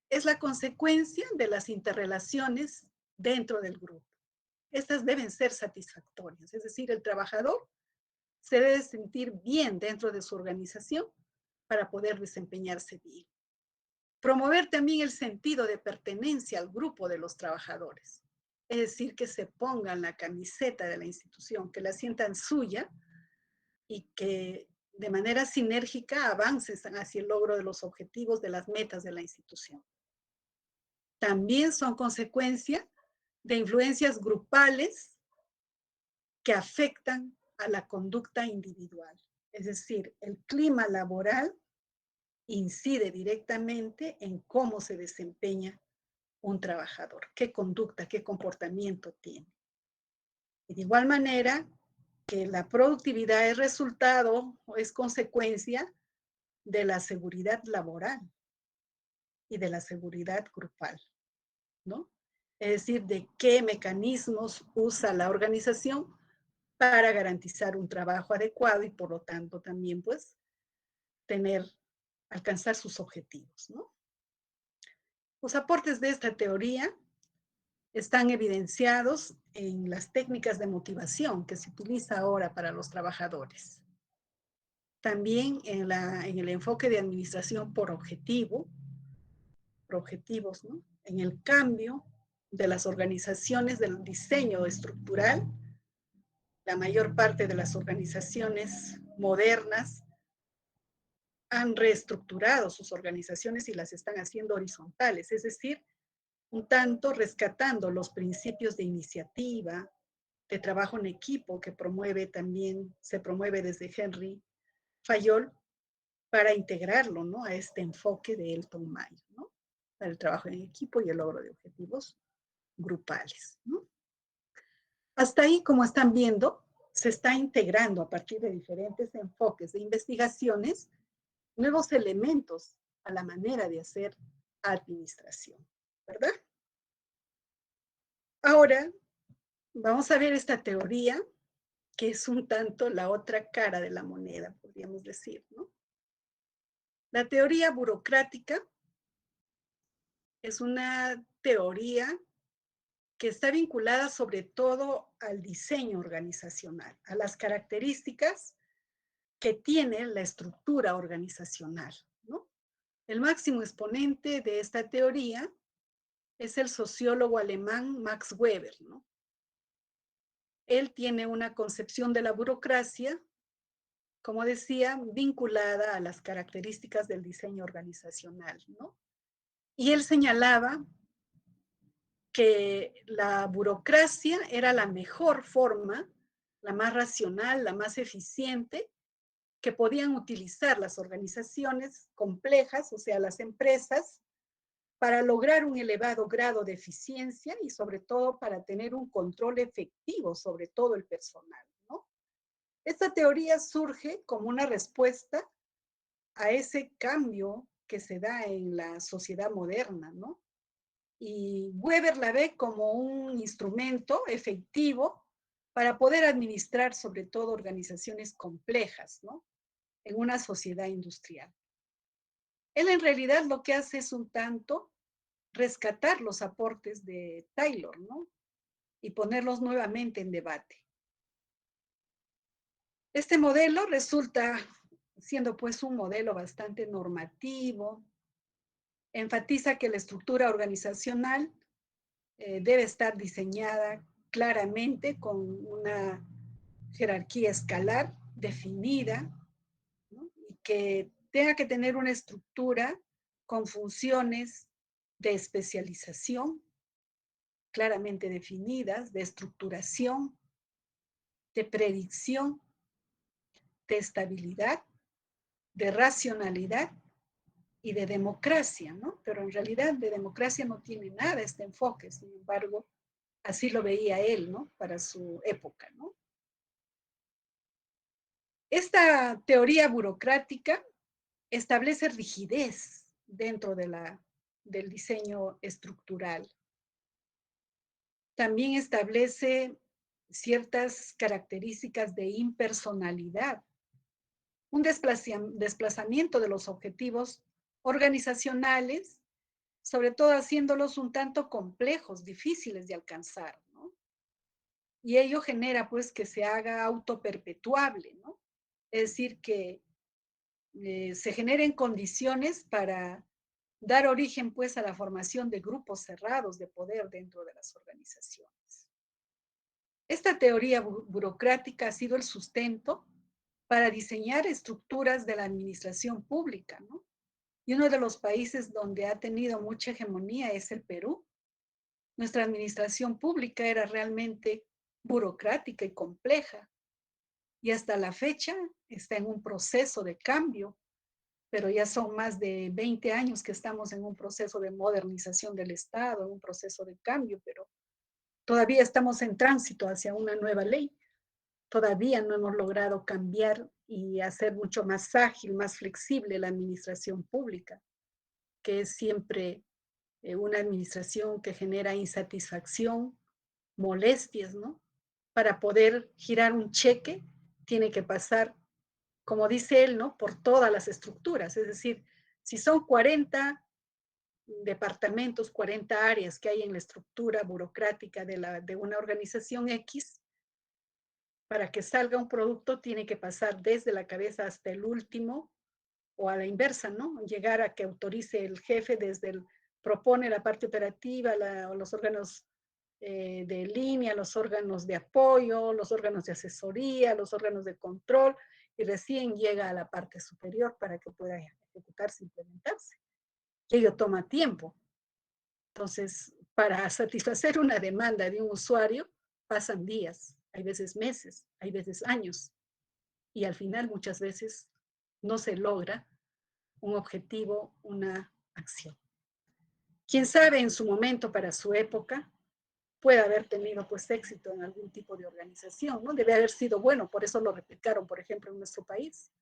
es la consecuencia de las interrelaciones dentro del grupo. Estas deben ser satisfactorias, es decir, el trabajador se debe sentir bien dentro de su organización para poder desempeñarse bien. Promover también el sentido de pertenencia al grupo de los trabajadores, es decir, que se pongan la camiseta de la institución, que la sientan suya y que de manera sinérgica avancen hacia el logro de los objetivos, de las metas de la institución. También son consecuencia de influencias grupales que afectan a la conducta individual. Es decir, el clima laboral incide directamente en cómo se desempeña un trabajador, qué conducta, qué comportamiento tiene. Y de igual manera que la productividad es resultado o es consecuencia de la seguridad laboral y de la seguridad grupal, ¿no? Es decir, de qué mecanismos usa la organización para garantizar un trabajo adecuado y por lo tanto también pues alcanzar sus objetivos, ¿no? Los aportes de esta teoría están evidenciados en las técnicas de motivación que se utiliza ahora para los trabajadores. También en el enfoque de administración por objetivos, ¿no? En el cambio de las organizaciones del diseño estructural, la mayor parte de las organizaciones modernas han reestructurado sus organizaciones y las están haciendo horizontales, es decir, un tanto rescatando los principios de iniciativa, de trabajo en equipo que se promueve desde Henry Fayol para integrarlo, ¿no?, a este enfoque de Elton Mayo, ¿no?, para el trabajo en equipo y el logro de objetivos grupales, ¿no? Hasta ahí, como están viendo, se está integrando a partir de diferentes enfoques de investigaciones nuevos elementos a la manera de hacer administración, ¿verdad? Ahora, vamos a ver esta teoría que es un tanto la otra cara de la moneda, podríamos decir, ¿no? La teoría burocrática es una teoría que está vinculada sobre todo al diseño organizacional, a las características que tiene la estructura organizacional, ¿no? El máximo exponente de esta teoría es el sociólogo alemán Max Weber, ¿no? Él tiene una concepción de la burocracia, como decía, vinculada a las características del diseño organizacional, ¿no? Y él señalaba que la burocracia era la mejor forma, la más racional, la más eficiente que podían utilizar las organizaciones complejas, o sea, las empresas, para lograr un elevado grado de eficiencia y sobre todo para tener un control efectivo sobre todo el personal, ¿no? Esta teoría surge como una respuesta a ese cambio que se da en la sociedad moderna, ¿no? Y Weber la ve como un instrumento efectivo para poder administrar sobre todo organizaciones complejas, ¿no? En una sociedad industrial. Él en realidad lo que hace es un tanto rescatar los aportes de Taylor, ¿no? Y ponerlos nuevamente en debate. Este modelo resulta siendo pues un modelo bastante normativo, enfatiza que la estructura organizacional debe estar diseñada claramente con una jerarquía escalar definida, ¿no? Y que tenga que tener una estructura con funciones de especialización claramente definidas, de estructuración, de predicción, de estabilidad, de racionalidad y de democracia, ¿no? Pero en realidad de democracia no tiene nada este enfoque, sin embargo, así lo veía él, ¿no? Para su época, ¿no? Esta teoría burocrática establece rigidez dentro del diseño estructural. También establece ciertas características de impersonalidad, un desplazamiento de los objetivos organizacionales, sobre todo haciéndolos un tanto complejos, difíciles de alcanzar, ¿no? Y ello genera pues que se haga autoperpetuable, ¿no? Es decir, que se generen condiciones para dar origen pues a la formación de grupos cerrados de poder dentro de las organizaciones. Esta teoría burocrática ha sido el sustento para diseñar estructuras de la administración pública, ¿no? Y uno de los países donde ha tenido mucha hegemonía es el Perú. Nuestra administración pública era realmente burocrática y compleja, y hasta la fecha está en un proceso de cambio, pero ya son más de 20 años que estamos en un proceso de modernización del Estado, en un proceso de cambio, pero todavía estamos en tránsito hacia una nueva ley. Todavía no hemos logrado cambiar y hacer mucho más ágil, más flexible la administración pública, que es siempre una administración que genera insatisfacción, molestias, ¿no? Para poder girar un cheque, tiene que pasar, como dice él, ¿no? Por todas las estructuras. Es decir, si son 40 departamentos, 40 áreas que hay en la estructura burocrática de una organización X, para que salga un producto tiene que pasar desde la cabeza hasta el último, o a la inversa, ¿no? Llegar a que autorice el jefe desde el, propone la parte operativa, los órganos de línea, los órganos de apoyo, los órganos de asesoría, los órganos de control, y recién llega a la parte superior para que pueda ejecutarse, implementarse. Y ello toma tiempo. Entonces, para satisfacer una demanda de un usuario, pasan días, hay veces meses, hay veces años, y al final muchas veces no se logra un objetivo, una acción. Quién sabe en su momento, para su época, puede haber tenido pues éxito en algún tipo de organización, ¿no? Debe haber sido bueno, por eso lo replicaron, por ejemplo, en nuestro país.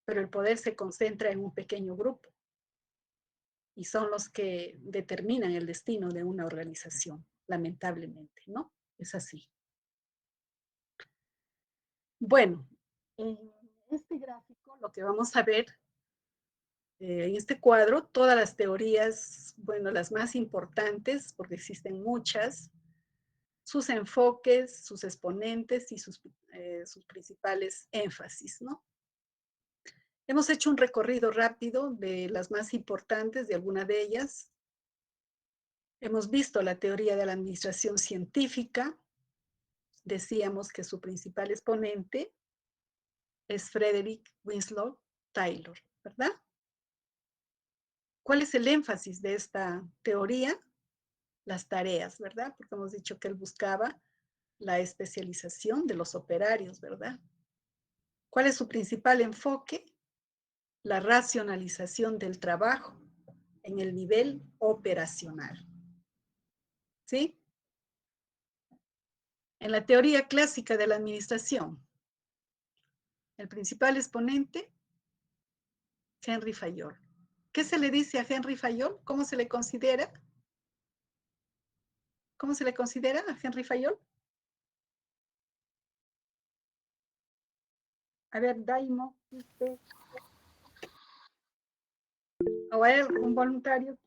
Pero el poder se concentra en un pequeño grupo y son los que determinan el destino de una organización, lamentablemente, ¿no? Es así. Bueno, en este gráfico lo que vamos a ver, en este cuadro, todas las teorías, bueno, las más importantes, porque existen muchas, sus enfoques, sus exponentes y sus principales énfasis, ¿no? Hemos hecho un recorrido rápido de las más importantes, de alguna de ellas. Hemos visto la teoría de la administración científica. Decíamos que su principal exponente es Frederick Winslow Taylor, ¿verdad? ¿Cuál es el énfasis de esta teoría? Las tareas, ¿verdad? Porque hemos dicho que él buscaba la especialización de los operarios, ¿verdad? ¿Cuál es su principal enfoque? La racionalización del trabajo en el nivel operacional. ¿Sí? En la teoría clásica de la administración, el principal exponente, Henry Fayol. ¿Qué se le dice a Henry Fayol? ¿Cómo se le considera? ¿Cómo se le considera a Henry Fayol? A ver, Daimo, usted, o hay algún voluntario.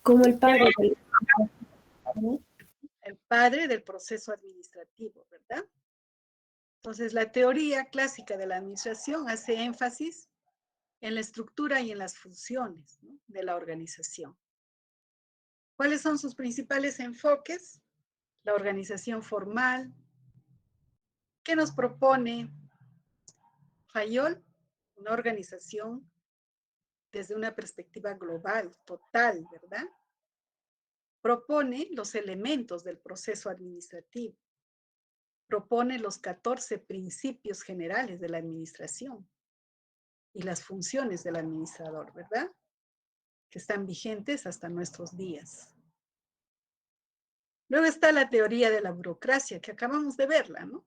Como el padre del... El padre del proceso administrativo, ¿verdad? Entonces, la teoría clásica de la administración hace énfasis en la estructura y en las funciones, ¿no?, de la organización. ¿Cuáles son sus principales enfoques? La organización formal. ¿Qué nos propone Fayol? Una organización desde una perspectiva global, total, ¿verdad? Propone los elementos del proceso administrativo. Propone los 14 principios generales de la administración y las funciones del administrador, ¿verdad? Que están vigentes hasta nuestros días. Luego está la teoría de la burocracia, que acabamos de verla, ¿no?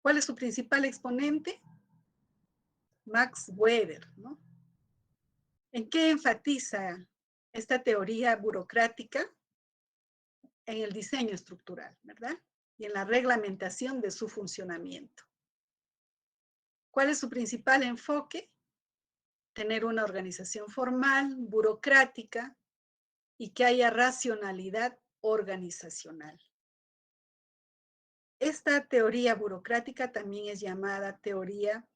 ¿Cuál es su principal exponente? Max Weber, ¿no? ¿En qué enfatiza esta teoría burocrática? En el diseño estructural, ¿verdad? Y en la reglamentación de su funcionamiento. ¿Cuál es su principal enfoque? Tener una organización formal, burocrática, y que haya racionalidad organizacional. Esta teoría burocrática también es llamada teoría,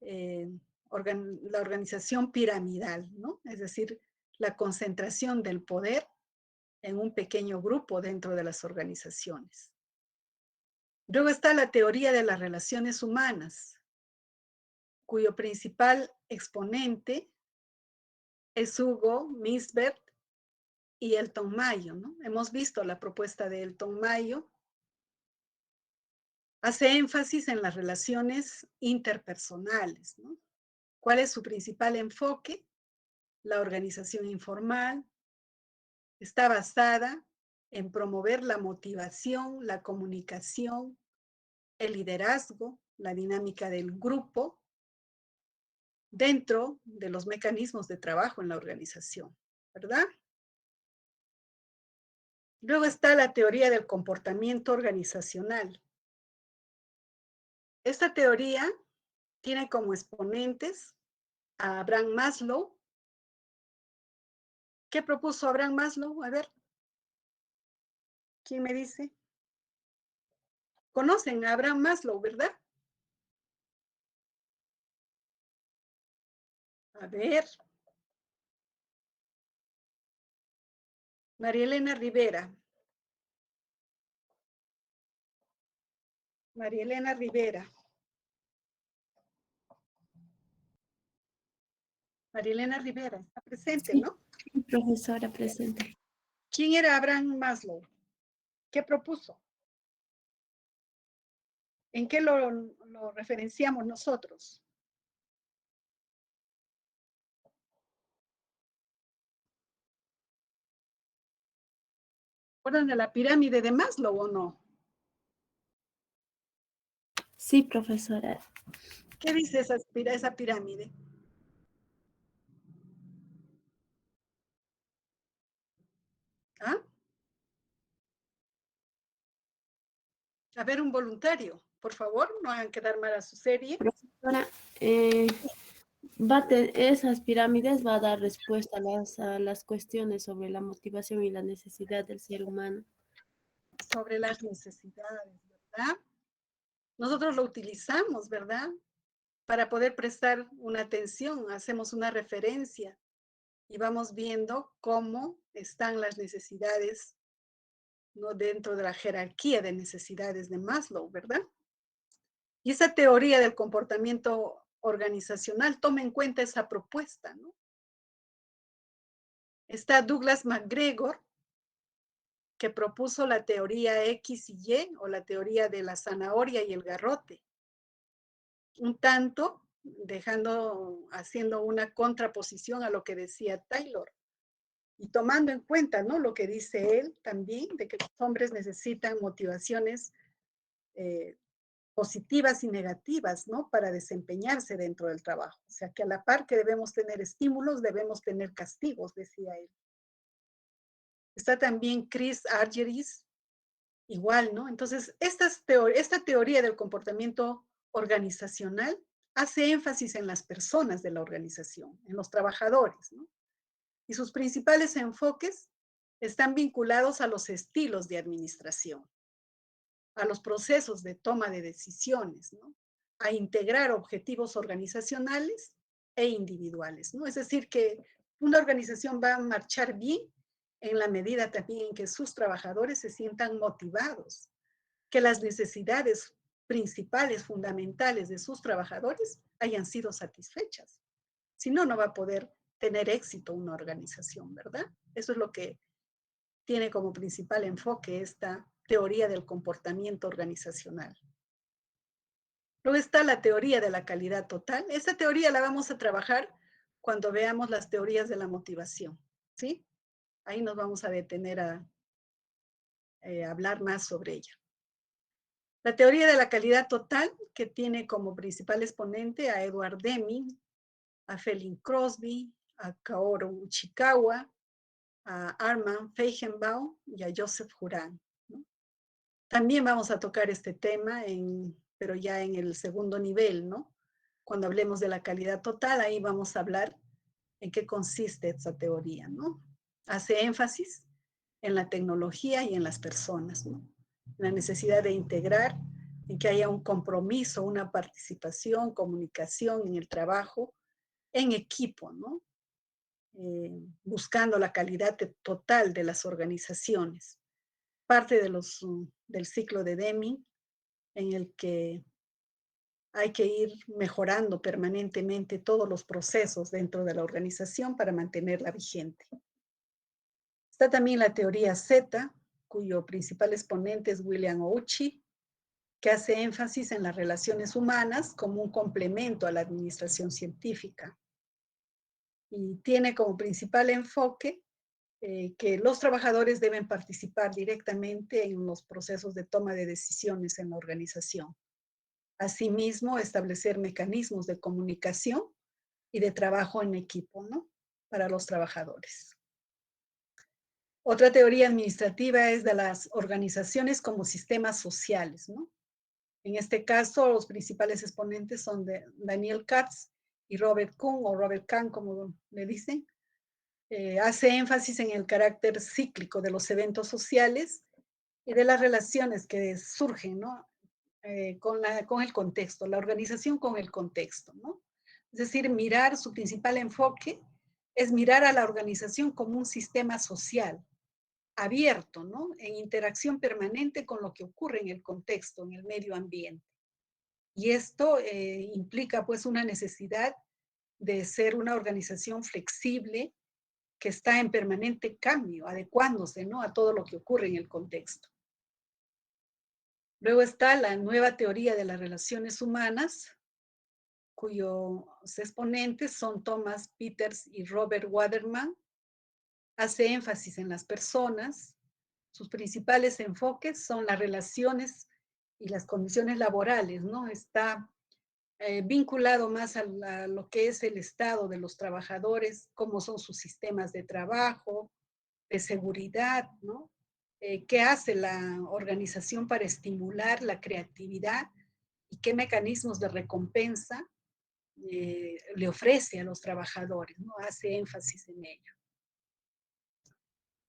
la organización piramidal, ¿no? Es decir, la concentración del poder en un pequeño grupo dentro de las organizaciones. Luego está la teoría de las relaciones humanas, cuyo principal exponente es Hugo Misbert y Elton Mayo, ¿no? Hemos visto la propuesta de Elton Mayo. Hace énfasis en las relaciones interpersonales, ¿no? ¿Cuál es su principal enfoque? La organización informal. Está basada en promover la motivación, la comunicación, el liderazgo, la dinámica del grupo dentro de los mecanismos de trabajo en la organización, ¿verdad? Luego está la teoría del comportamiento organizacional. Esta teoría tiene como exponentes a Abraham Maslow. ¿Qué propuso Abraham Maslow? A ver, ¿quién me dice? Conocen a Abraham Maslow, ¿verdad? A ver, María Elena Rivera. María Elena Rivera. María Elena Rivera, está presente, Sí, ¿no? profesora presente. ¿Quién era Abraham Maslow? ¿Qué propuso? ¿En qué lo referenciamos nosotros? ¿Recuerdan de la pirámide de Maslow o no? Sí, profesora. ¿Qué dice esa pirámide? ¿Ah? A ver, un voluntario, por favor, no hagan quedar mal a su serie. Profesora, esas pirámides va a dar respuesta a las cuestiones sobre la motivación y la necesidad del ser humano. Sobre las necesidades, ¿verdad? Nosotros lo utilizamos, ¿verdad? Para poder prestar una atención, hacemos una referencia y vamos viendo cómo están las necesidades, ¿no? Dentro de la jerarquía de necesidades de Maslow, ¿verdad? Y esa teoría del comportamiento organizacional toma en cuenta esa propuesta, ¿no? Está Douglas MacGregor, que propuso la teoría X y Y, o la teoría de la zanahoria y el garrote. Un tanto haciendo una contraposición a lo que decía Taylor, y tomando en cuenta, ¿no?, lo que dice él también, de que los hombres necesitan motivaciones positivas y negativas, ¿no?, para desempeñarse dentro del trabajo. O sea, que a la par que debemos tener estímulos, debemos tener castigos, decía él. Está también Chris Argyris, igual, ¿no? Entonces, esta teoría del comportamiento organizacional hace énfasis en las personas de la organización, en los trabajadores, ¿no? Y sus principales enfoques están vinculados a los estilos de administración, a los procesos de toma de decisiones, ¿no? A integrar objetivos organizacionales e individuales, ¿no? Es decir, que una organización va a marchar bien en la medida también en que sus trabajadores se sientan motivados, que las necesidades principales, fundamentales de sus trabajadores hayan sido satisfechas. Si no, no va a poder tener éxito una organización, ¿verdad? Eso es lo que tiene como principal enfoque esta teoría del comportamiento organizacional. Luego está la teoría de la calidad total. Esta teoría la vamos a trabajar cuando veamos las teorías de la motivación, ¿sí? Ahí nos vamos a detener a hablar más sobre ella. La teoría de la calidad total, que tiene como principal exponente a Edward Deming, a Felix Crosby, a Kaoru Uchikawa, a Armand Feigenbaum y a Joseph Juran, ¿no? También vamos a tocar este tema, pero ya en el segundo nivel, ¿no? Cuando hablemos de la calidad total, ahí vamos a hablar en qué consiste esta teoría, ¿no? Hace énfasis en la tecnología y en las personas, ¿no? La necesidad de integrar, en que haya un compromiso, una participación, comunicación en el trabajo, en equipo, ¿no? Buscando la calidad total de las organizaciones. Parte del ciclo de Deming, en el que hay que ir mejorando permanentemente todos los procesos dentro de la organización para mantenerla vigente. Está también la teoría Z, cuyo principal exponente es William Ouchi, que hace énfasis en las relaciones humanas como un complemento a la administración científica. Y tiene como principal enfoque que los trabajadores deben participar directamente en los procesos de toma de decisiones en la organización. Asimismo, establecer mecanismos de comunicación y de trabajo en equipo, ¿no?, para los trabajadores. Otra teoría administrativa es de las organizaciones como sistemas sociales, ¿no? En este caso, los principales exponentes son Daniel Katz y Robert Kuhn, o Robert Kahn, como le dicen. Hace énfasis en el carácter cíclico de los eventos sociales y de las relaciones que surgen, ¿no?, con el contexto, la organización con el contexto, ¿no? Es decir, su principal enfoque es mirar a la organización como un sistema social, abierto, ¿no?, en interacción permanente con lo que ocurre en el contexto, en el medio ambiente. Y esto implica pues una necesidad de ser una organización flexible que está en permanente cambio, adecuándose, ¿no?, a todo lo que ocurre en el contexto. Luego está la nueva teoría de las relaciones humanas, cuyos exponentes son Thomas Peters y Robert Waterman. Hace énfasis en las personas. Sus principales enfoques son las relaciones y las condiciones laborales, ¿no? Está vinculado más a lo que es el estado de los trabajadores, cómo son sus sistemas de trabajo, de seguridad, ¿no? qué hace la organización para estimular la creatividad y qué mecanismos de recompensa le ofrece a los trabajadores, ¿no? Hace énfasis en ello.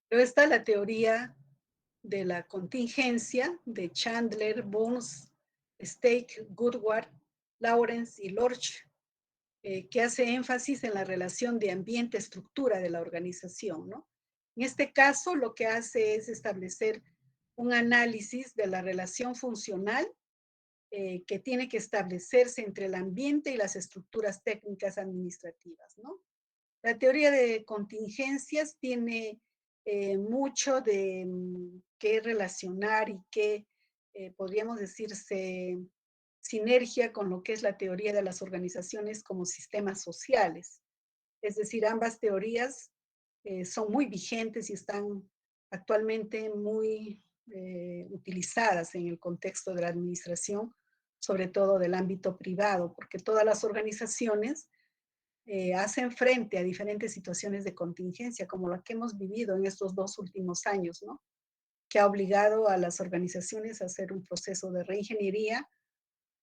Luego está la teoría de la contingencia de Chandler, Bones, Stake, Goodward, Lawrence y Lorch, que hace énfasis en la relación de ambiente-estructura de la organización, ¿no? En este caso, lo que hace es establecer un análisis de la relación funcional que tiene que establecerse entre el ambiente y las estructuras técnicas administrativas, ¿no? La teoría de contingencias tiene mucho de qué relacionar y qué, podríamos decirse, sinergia con lo que es la teoría de las organizaciones como sistemas sociales. Es decir, ambas teorías son muy vigentes y están actualmente muy utilizadas en el contexto de la administración, sobre todo del ámbito privado, porque todas las organizaciones hacen frente a diferentes situaciones de contingencia, como la que hemos vivido en estos 2 últimos años, ¿no? Que ha obligado a las organizaciones a hacer un proceso de reingeniería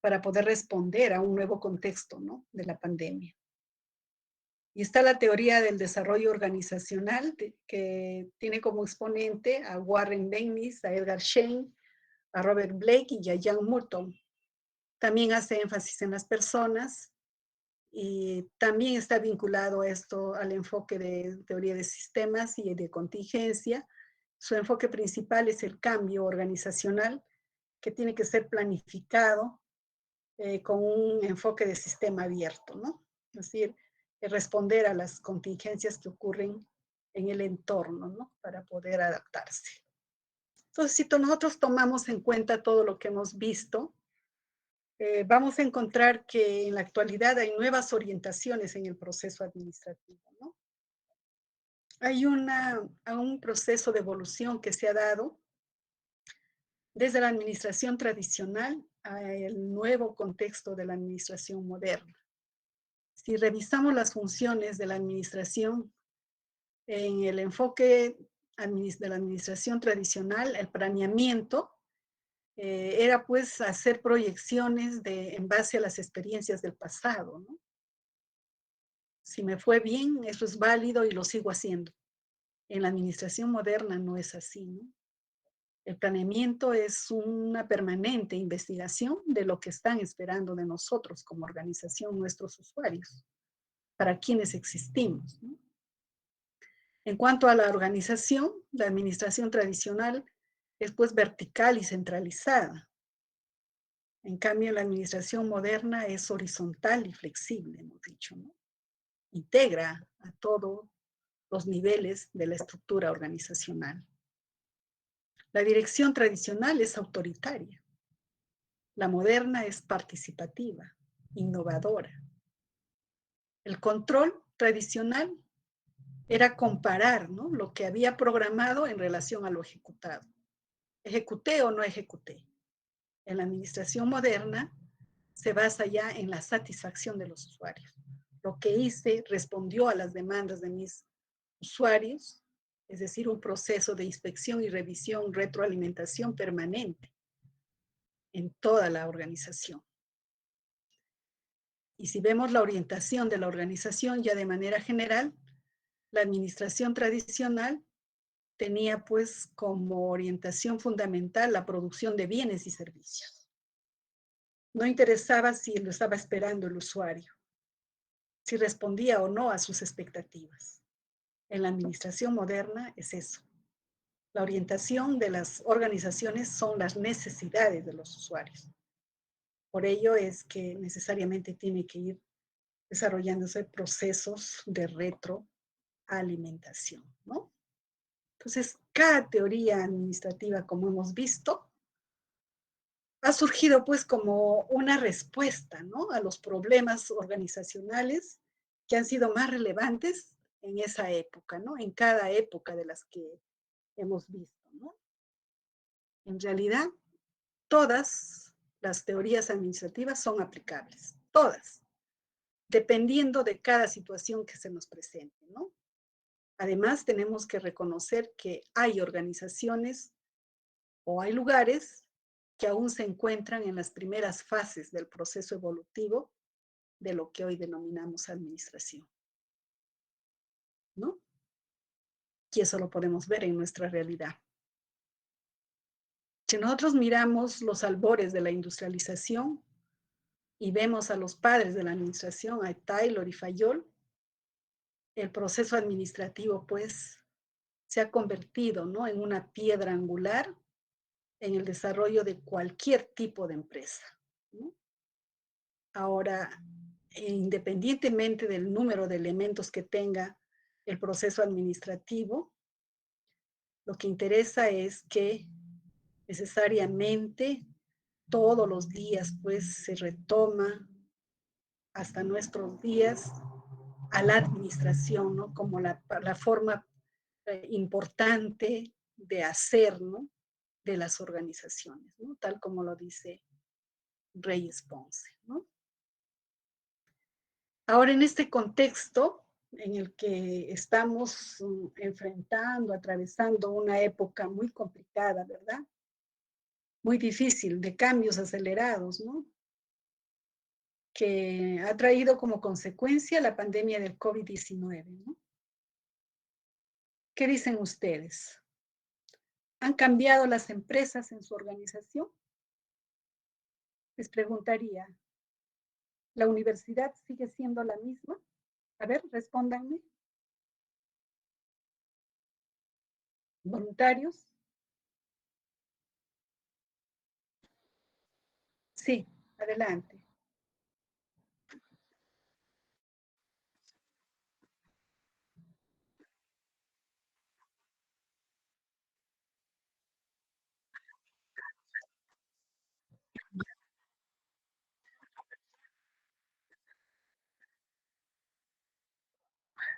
para poder responder a un nuevo contexto, ¿no? De la pandemia. Y está la teoría del desarrollo organizacional, que tiene como exponente a Warren Bennis, a Edgar Schein, a Robert Blake y a Jan Murton. También hace énfasis en las personas y también está vinculado a esto, al enfoque de teoría de sistemas y de contingencia. Su enfoque principal es el cambio organizacional, que tiene que ser planificado con un enfoque de sistema abierto, ¿no? Es decir, responder a las contingencias que ocurren en el entorno, ¿no? Para poder adaptarse. Entonces, si nosotros tomamos en cuenta todo lo que hemos visto, vamos a encontrar que en la actualidad hay nuevas orientaciones en el proceso administrativo, ¿no? Hay un proceso de evolución que se ha dado desde la administración tradicional al nuevo contexto de la administración moderna. Si revisamos las funciones de la administración en el enfoque de la administración tradicional, el planeamiento era pues hacer proyecciones en base a las experiencias del pasado, ¿no? Si me fue bien, eso es válido y lo sigo haciendo. En la administración moderna no es así, ¿no? El planeamiento es una permanente investigación de lo que están esperando de nosotros como organización nuestros usuarios, para quienes existimos, ¿no? En cuanto a la organización, la administración tradicional es pues vertical y centralizada. En cambio, la administración moderna es horizontal y flexible, hemos dicho, ¿no? Integra a todos los niveles de la estructura organizacional. La dirección tradicional es autoritaria. La moderna es participativa, innovadora. El control tradicional era comparar, ¿no? Lo que había programado en relación a lo ejecutado. ¿Ejecuté o no ejecuté? En la administración moderna se basa ya en la satisfacción de los usuarios. Lo que hice respondió a las demandas de mis usuarios, es decir, un proceso de inspección y revisión, retroalimentación permanente en toda la organización. Y si vemos la orientación de la organización ya de manera general, la administración tradicional tenía pues como orientación fundamental la producción de bienes y servicios. No interesaba si lo estaba esperando el usuario, si respondía o no a sus expectativas. En la administración moderna es eso. La orientación de las organizaciones son las necesidades de los usuarios. Por ello es que necesariamente tiene que ir desarrollándose procesos de retroalimentación, ¿no? Entonces, cada teoría administrativa, como hemos visto, ha surgido pues como una respuesta, ¿no? A los problemas organizacionales que han sido más relevantes en esa época, ¿no? En cada época de las que hemos visto, ¿no? En realidad, todas las teorías administrativas son aplicables, todas, dependiendo de cada situación que se nos presente, ¿no? Además, tenemos que reconocer que hay organizaciones o hay lugares que aún se encuentran en las primeras fases del proceso evolutivo de lo que hoy denominamos administración, ¿no? Y eso lo podemos ver en nuestra realidad. Si nosotros miramos los albores de la industrialización y vemos a los padres de la administración, a Taylor y Fayol, el proceso administrativo, pues, se ha convertido, ¿no?, en una piedra angular en el desarrollo de cualquier tipo de empresa, ¿no? Ahora, independientemente del número de elementos que tenga el proceso administrativo, lo que interesa es que necesariamente todos los días, pues, se retoma hasta nuestros días a la administración, ¿no? Como la forma importante de hacer, ¿no?, de las organizaciones, ¿no? Tal como lo dice Reyes Ponce, ¿no? Ahora, en este contexto en el que estamos enfrentando, atravesando una época muy complicada, ¿verdad? Muy difícil, de cambios acelerados, ¿no?, que ha traído como consecuencia la pandemia del COVID-19, ¿no? ¿Qué dicen ustedes? ¿Han cambiado las empresas en su organización? Les preguntaría, ¿la universidad sigue siendo la misma? A ver, respóndanme. ¿Voluntarios? Sí, adelante.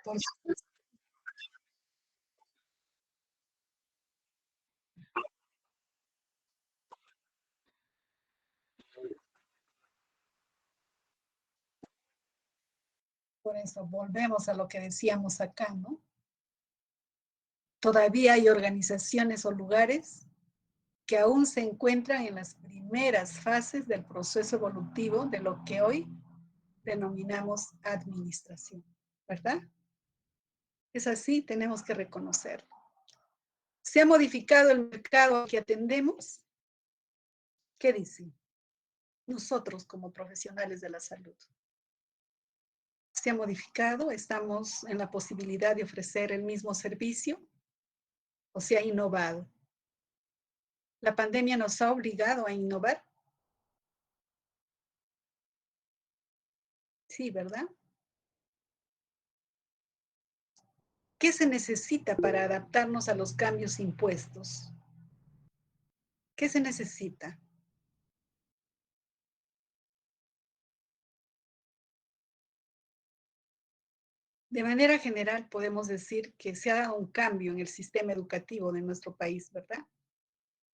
Por, por eso volvemos a lo que decíamos acá, ¿no? Todavía hay organizaciones o lugares que aún se encuentran en las primeras fases del proceso evolutivo de lo que hoy denominamos administración, ¿verdad? Es así, tenemos que reconocerlo. ¿Se ha modificado el mercado que atendemos? ¿Qué dicen? Nosotros como profesionales de la salud. ¿Se ha modificado? ¿Estamos en la posibilidad de ofrecer el mismo servicio? ¿O se ha innovado? ¿La pandemia nos ha obligado a innovar? Sí, ¿verdad? ¿Qué se necesita para adaptarnos a los cambios impuestos? ¿Qué se necesita? De manera general, podemos decir que se ha dado un cambio en el sistema educativo de nuestro país, ¿verdad?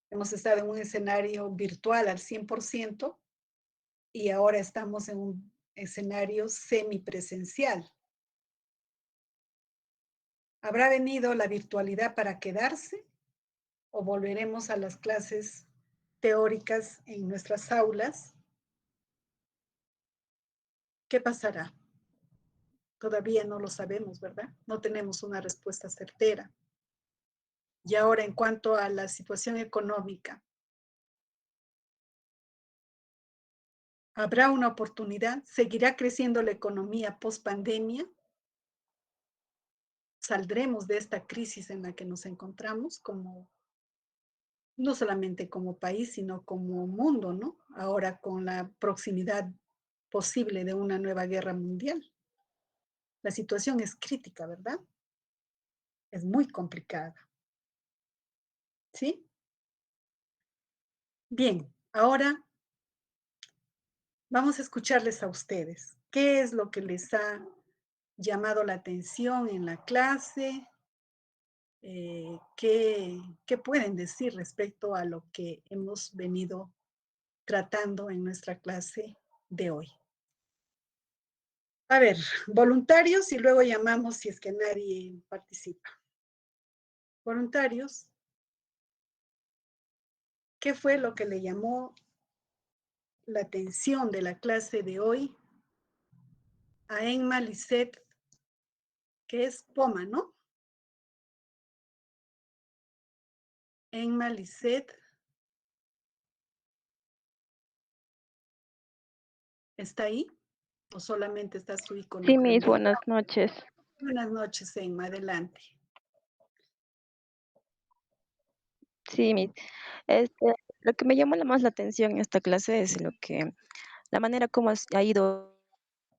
Hemos estado en un escenario virtual al 100% y ahora estamos en un escenario semipresencial. ¿Habrá venido la virtualidad para quedarse o volveremos a las clases teóricas en nuestras aulas? ¿Qué pasará? Todavía no lo sabemos, ¿verdad? No tenemos una respuesta certera. Y ahora, en cuanto a la situación económica, ¿habrá una oportunidad? ¿Seguirá creciendo la economía post pandemia? ¿Saldremos de esta crisis en la que nos encontramos como, no solamente como país, sino como mundo, ¿no? Ahora con la proximidad posible de una nueva guerra mundial. La situación es crítica, ¿verdad? Es muy complicada. ¿Sí? Bien, ahora vamos a escucharles a ustedes. ¿Qué es lo que les ha llamado la atención en la clase? ¿Qué pueden decir respecto a lo que hemos venido tratando en nuestra clase de hoy? A ver, voluntarios y luego llamamos si es que nadie participa. Voluntarios. ¿Qué fue lo que le llamó la atención de la clase de hoy a Emma Lisset, que es Poma, ¿no? Emma Lisset, ¿está ahí? ¿O solamente está su icono Sí, Miss, prendido? buenas noches. Buenas noches, Emma, adelante. Sí, Miss. Lo que me llama más la atención en esta clase es la manera como ha ido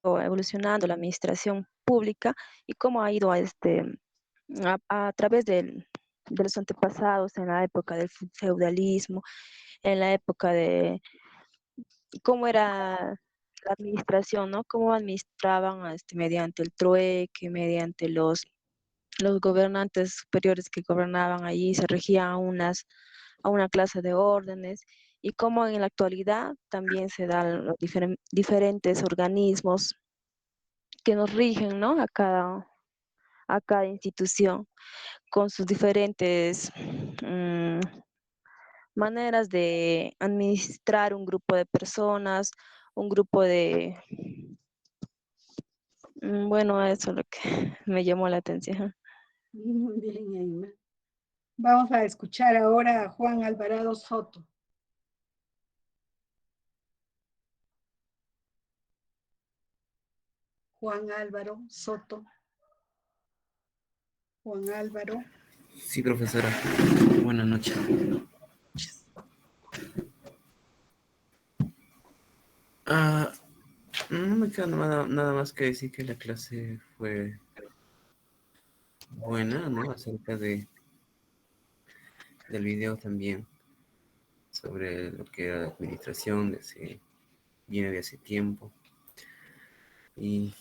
evolucionando la administración pública y cómo ha ido a través de los antepasados en la época del feudalismo, en la época de cómo era la administración, ¿no? Cómo administraban mediante el trueque, mediante los gobernantes superiores que gobernaban allí, se regían a una clase de órdenes, y cómo en la actualidad también se dan los diferentes organismos que nos rigen, ¿no? A cada institución, con sus diferentes maneras de administrar un grupo de personas, un grupo de... Bueno, eso es lo que me llamó la atención. Muy bien, Emma. Vamos a escuchar ahora a Juan Alvarado Soto. Juan Álvaro Soto. Juan Álvaro. Sí, profesora. Buenas noches. No me queda nada más que decir que la clase fue buena, ¿no? Acerca del video también, sobre lo que era la administración, viene de hace tiempo. Y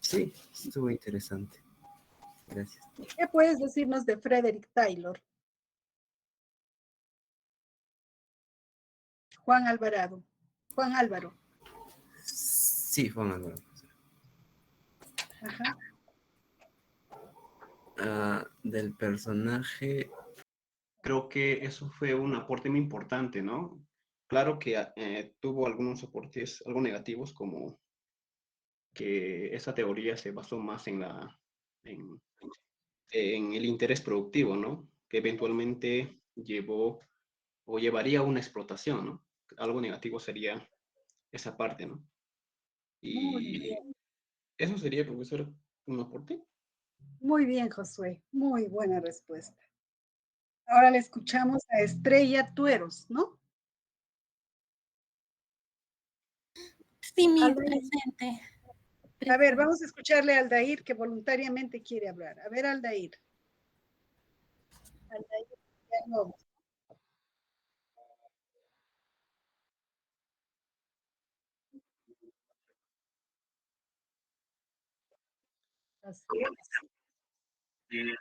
sí, estuvo interesante. Gracias. ¿Qué puedes decirnos de Frederick Taylor? Juan Alvarado. Juan Álvaro. Sí, fue una buena profesora. Ajá. Del personaje, creo que eso fue un aporte muy importante, ¿no? Claro que tuvo algunos aportes algo negativos, como que esa teoría se basó más en el interés productivo, ¿no? Que eventualmente llevó o llevaría a una explotación, ¿no? Algo negativo sería esa parte, ¿no? Muy Y bien. eso sería, profesor, un aporte. Muy bien, Josué. Muy buena respuesta. Ahora le escuchamos a Estrella Tueros, ¿no? Sí, mi Aldair. presente. A ver, vamos a escucharle a Aldair, que voluntariamente quiere hablar. A ver, Aldair. Aldair, ya no. Así es. Claro. Así es.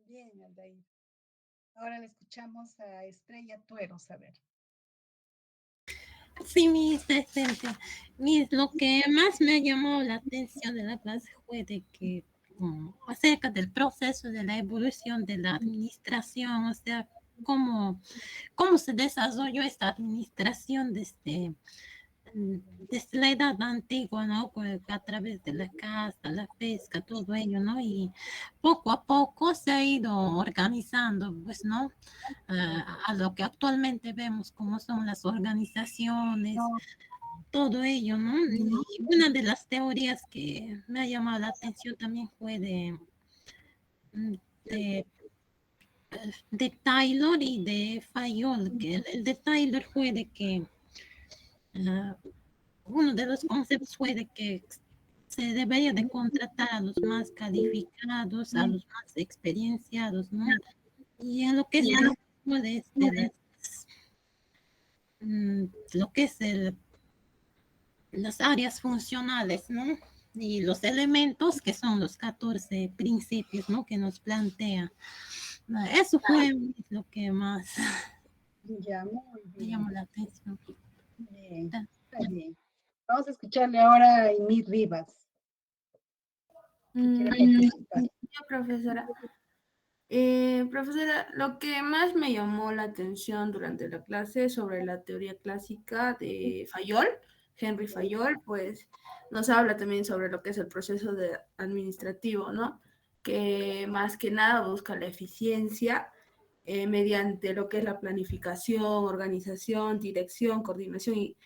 Bien, Aldair. Ahora le escuchamos a Estrella Tueros, a ver. Sí, mi presente. Lo que más me llamó la atención de la clase fue de que acerca del proceso de la evolución de la administración, o sea, cómo se desarrolló esta administración desde la edad antigua, ¿no? A través de la caza, la pesca, todo ello, ¿no? Y poco a poco se ha ido organizando, pues, ¿no? A lo que actualmente vemos como son las organizaciones, todo ello, ¿no? Y una de las teorías que me ha llamado la atención también fue de, de Taylor y de Fayol, que el de Taylor fue de que ah, uno de los conceptos fue de que se debería de contratar a los más calificados, a los más experienciados, ¿no? Y a lo que es lo que es las áreas funcionales, ¿no? Y los elementos que son los 14 principios, ¿no? Que nos plantea. Eso fue lo que más Ya, muy me bien. llamó la atención. Bien, está bien. Vamos a escucharle ahora a Ymir Rivas, que quiere participar. Yo, profesora. Profesora, lo que más me llamó la atención durante la clase sobre la teoría clásica de Fayol, Henry Fayol, pues nos habla también sobre lo que es el proceso administrativo, ¿no? Que más que nada busca la eficiencia mediante lo que es la planificación, organización, dirección, coordinación y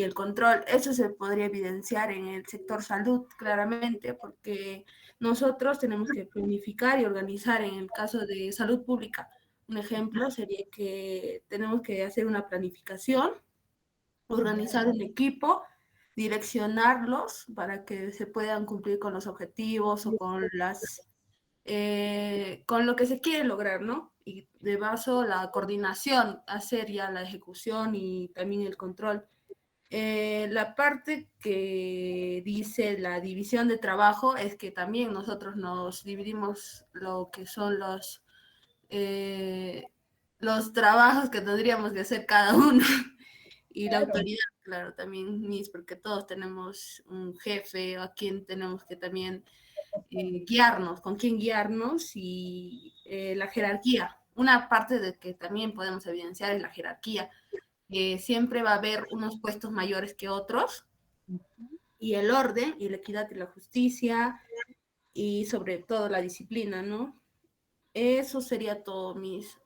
el control. Eso se podría evidenciar en el sector salud claramente, porque nosotros tenemos que planificar y organizar en el caso de salud pública. Un ejemplo sería que tenemos que hacer una planificación, organizar un equipo, direccionarlos para que se puedan cumplir con los objetivos o con con lo que se quiere lograr, ¿no? Y de paso la coordinación, hacer ya la ejecución y también el control. La parte que dice la división de trabajo es que también nosotros nos dividimos lo que son los trabajos que tendríamos que hacer cada uno. Y la autoridad, claro, también, porque todos tenemos un jefe a quien tenemos que también guiarnos, con quién guiarnos y la jerarquía. Una parte de que también podemos evidenciar es la jerarquía. Siempre va a haber unos puestos mayores que otros, y el orden y la equidad y la justicia, y sobre todo la disciplina, ¿no? Eso sería todo, mis...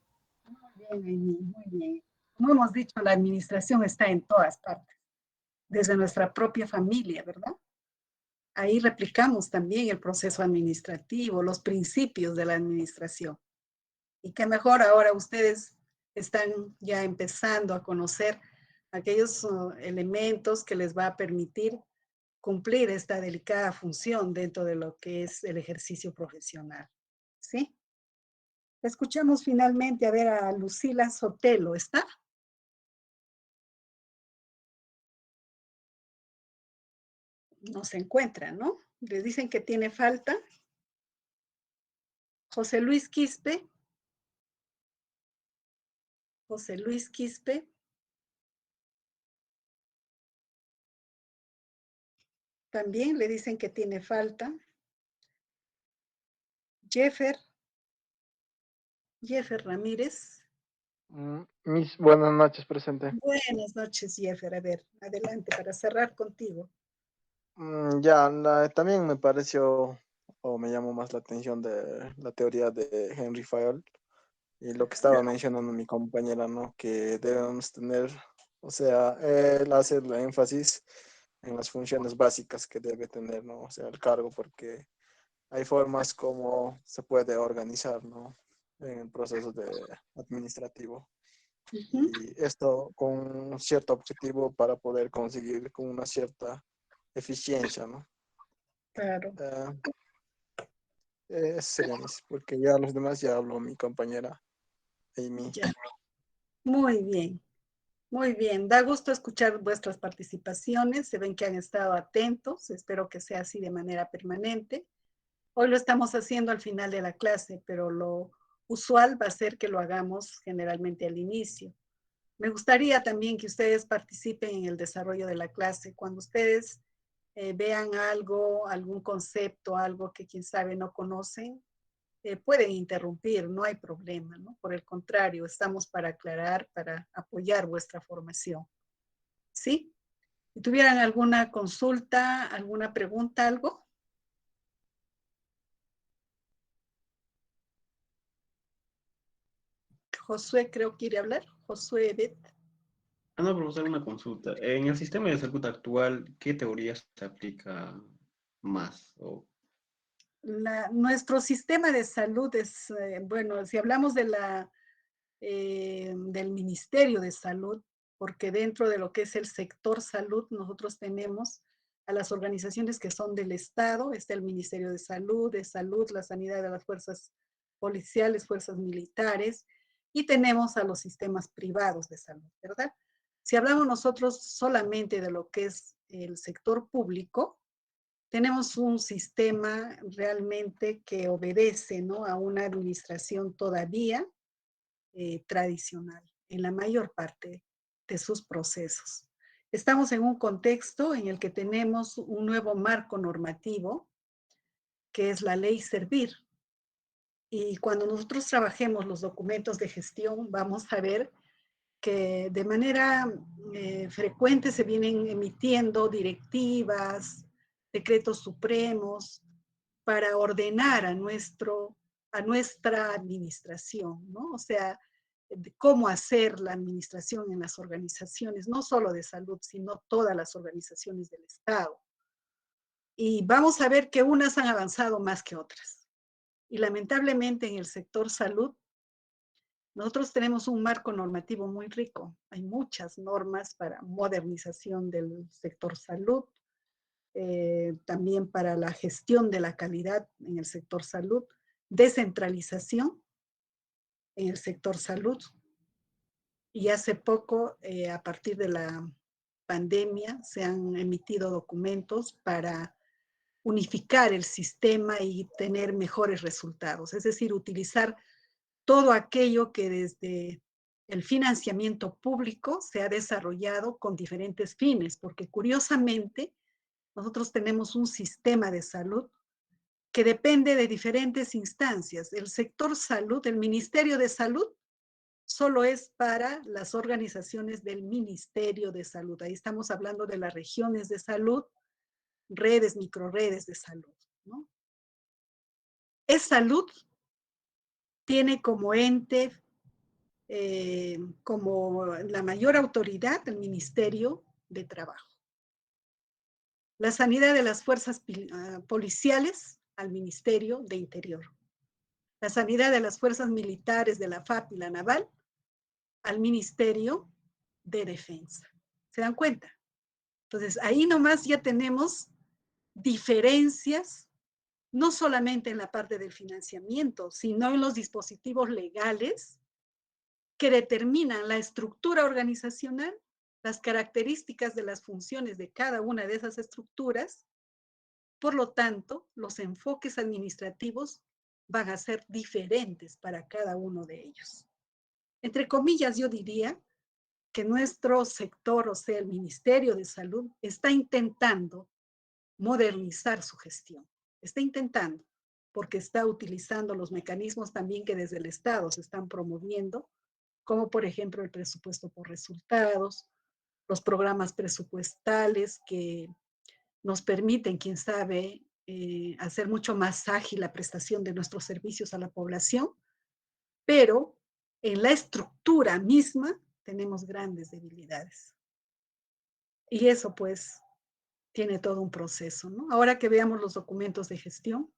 Muy bien, Amy, muy bien. Como hemos dicho, la administración está en todas partes, desde nuestra propia familia, ¿verdad? Ahí replicamos también el proceso administrativo, los principios de la administración. Y qué mejor ahora ustedes están ya empezando a conocer aquellos elementos que les va a permitir cumplir esta delicada función dentro de lo que es el ejercicio profesional. ¿Sí? Escuchamos finalmente a ver a Lucila Sotelo, ¿está? No se encuentra, ¿no? Le dicen que tiene falta. José Luis Quispe. José Luis Quispe. También le dicen que tiene falta. Jeffer Ramírez. Buenas noches, presente. Buenas noches, Jeffer. A ver, adelante para cerrar contigo. También me pareció, o me llamó más la atención de la teoría de Henry Fayol y lo que estaba mencionando mi compañera, ¿no? Que debemos tener, o sea, él hace el énfasis en las funciones básicas que debe tener, ¿no? O sea, el cargo, porque hay formas como se puede organizar, ¿no? En el proceso administrativo. Y esto con un cierto objetivo para poder conseguir con una cierta eficiencia, ¿no? Claro. Ese sería porque ya los demás ya habló mi compañera Amy. Ya. Muy bien. Muy bien, da gusto escuchar vuestras participaciones, se ven que han estado atentos, espero que sea así de manera permanente. Hoy lo estamos haciendo al final de la clase, pero lo usual va a ser que lo hagamos generalmente al inicio. Me gustaría también que ustedes participen en el desarrollo de la clase. Cuando ustedes vean algo, algún concepto, algo que quién sabe no conocen, pueden interrumpir, no hay problema, ¿no? Por el contrario, estamos para aclarar, para apoyar vuestra formación. ¿Sí? Si tuvieran alguna consulta, alguna pregunta, algo. Josué creo que quiere hablar. Josué Bet. No, profesor, una consulta. En el sistema de salud actual, ¿qué teoría se aplica más? Nuestro sistema de salud es, bueno, si hablamos de del Ministerio de Salud, porque dentro de lo que es el sector salud, nosotros tenemos a las organizaciones que son del Estado, está el Ministerio de Salud, la Sanidad de las Fuerzas Policiales, Fuerzas Militares, y tenemos a los sistemas privados de salud, ¿verdad? Si hablamos nosotros solamente de lo que es el sector público, tenemos un sistema realmente que obedece, ¿no?, a una administración todavía tradicional en la mayor parte de sus procesos. Estamos en un contexto en el que tenemos un nuevo marco normativo, que es la ley Servir. Y cuando nosotros trabajemos los documentos de gestión, vamos a ver que de manera frecuente se vienen emitiendo directivas, decretos supremos para ordenar a nuestra administración, ¿no? O sea, de cómo hacer la administración en las organizaciones, no solo de salud, sino todas las organizaciones del Estado. Y vamos a ver que unas han avanzado más que otras. Y lamentablemente en el sector salud, nosotros tenemos un marco normativo muy rico. Hay muchas normas para modernización del sector salud, también para la gestión de la calidad en el sector salud, descentralización en el sector salud. Y hace poco, a partir de la pandemia, se han emitido documentos para unificar el sistema y tener mejores resultados. Es decir, utilizar todo aquello que desde el financiamiento público se ha desarrollado con diferentes fines, porque curiosamente nosotros tenemos un sistema de salud que depende de diferentes instancias. El sector salud, el Ministerio de Salud, solo es para las organizaciones del Ministerio de Salud. Ahí estamos hablando de las regiones de salud, redes, microredes de salud, ¿no? Es salud, tiene como ente, como la mayor autoridad, el Ministerio de Trabajo. La sanidad de las fuerzas policiales al Ministerio de Interior. La sanidad de las fuerzas militares de la FAP y la Naval al Ministerio de Defensa. ¿Se dan cuenta? Entonces, ahí nomás ya tenemos diferencias, no solamente en la parte del financiamiento, sino en los dispositivos legales que determinan la estructura organizacional, las características de las funciones de cada una de esas estructuras. Por lo tanto, los enfoques administrativos van a ser diferentes para cada uno de ellos. Entre comillas, yo diría que nuestro sector, o sea, el Ministerio de Salud, está intentando modernizar su gestión. Está intentando, porque está utilizando los mecanismos también que desde el Estado se están promoviendo, como por ejemplo el presupuesto por resultados, los programas presupuestales que nos permiten, quién sabe, hacer mucho más ágil la prestación de nuestros servicios a la población, pero en la estructura misma tenemos grandes debilidades. Y eso pues tiene todo un proceso, ¿no? Ahora que veamos los documentos de gestión,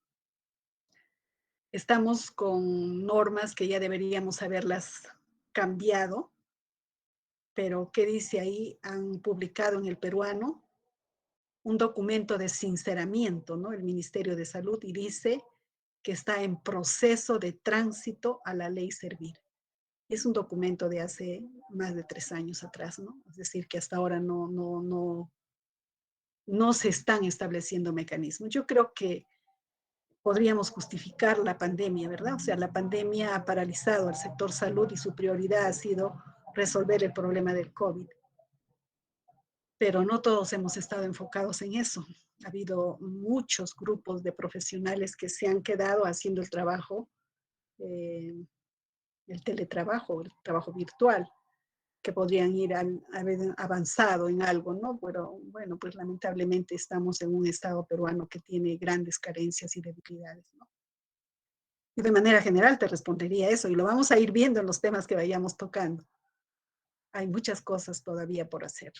estamos con normas que ya deberíamos haberlas cambiado, pero ¿qué dice ahí? Han publicado en el peruano un documento de sinceramiento, ¿no? El Ministerio de Salud, y dice que está en proceso de tránsito a la ley Servir. Es un documento de hace más de 3 años atrás, ¿no? Es decir, que hasta ahora no se están estableciendo mecanismos. Yo creo que podríamos justificar la pandemia, ¿verdad? O sea, la pandemia ha paralizado al sector salud y su prioridad ha sido resolver el problema del COVID. Pero no todos hemos estado enfocados en eso. Ha habido muchos grupos de profesionales que se han quedado haciendo el trabajo, el teletrabajo, el trabajo virtual, que podrían haber avanzado en algo, ¿no? Pero bueno, pues lamentablemente estamos en un Estado peruano que tiene grandes carencias y debilidades, ¿no? Y de manera general te respondería eso, y lo vamos a ir viendo en los temas que vayamos tocando. hay muchas cosas todavía por hacer,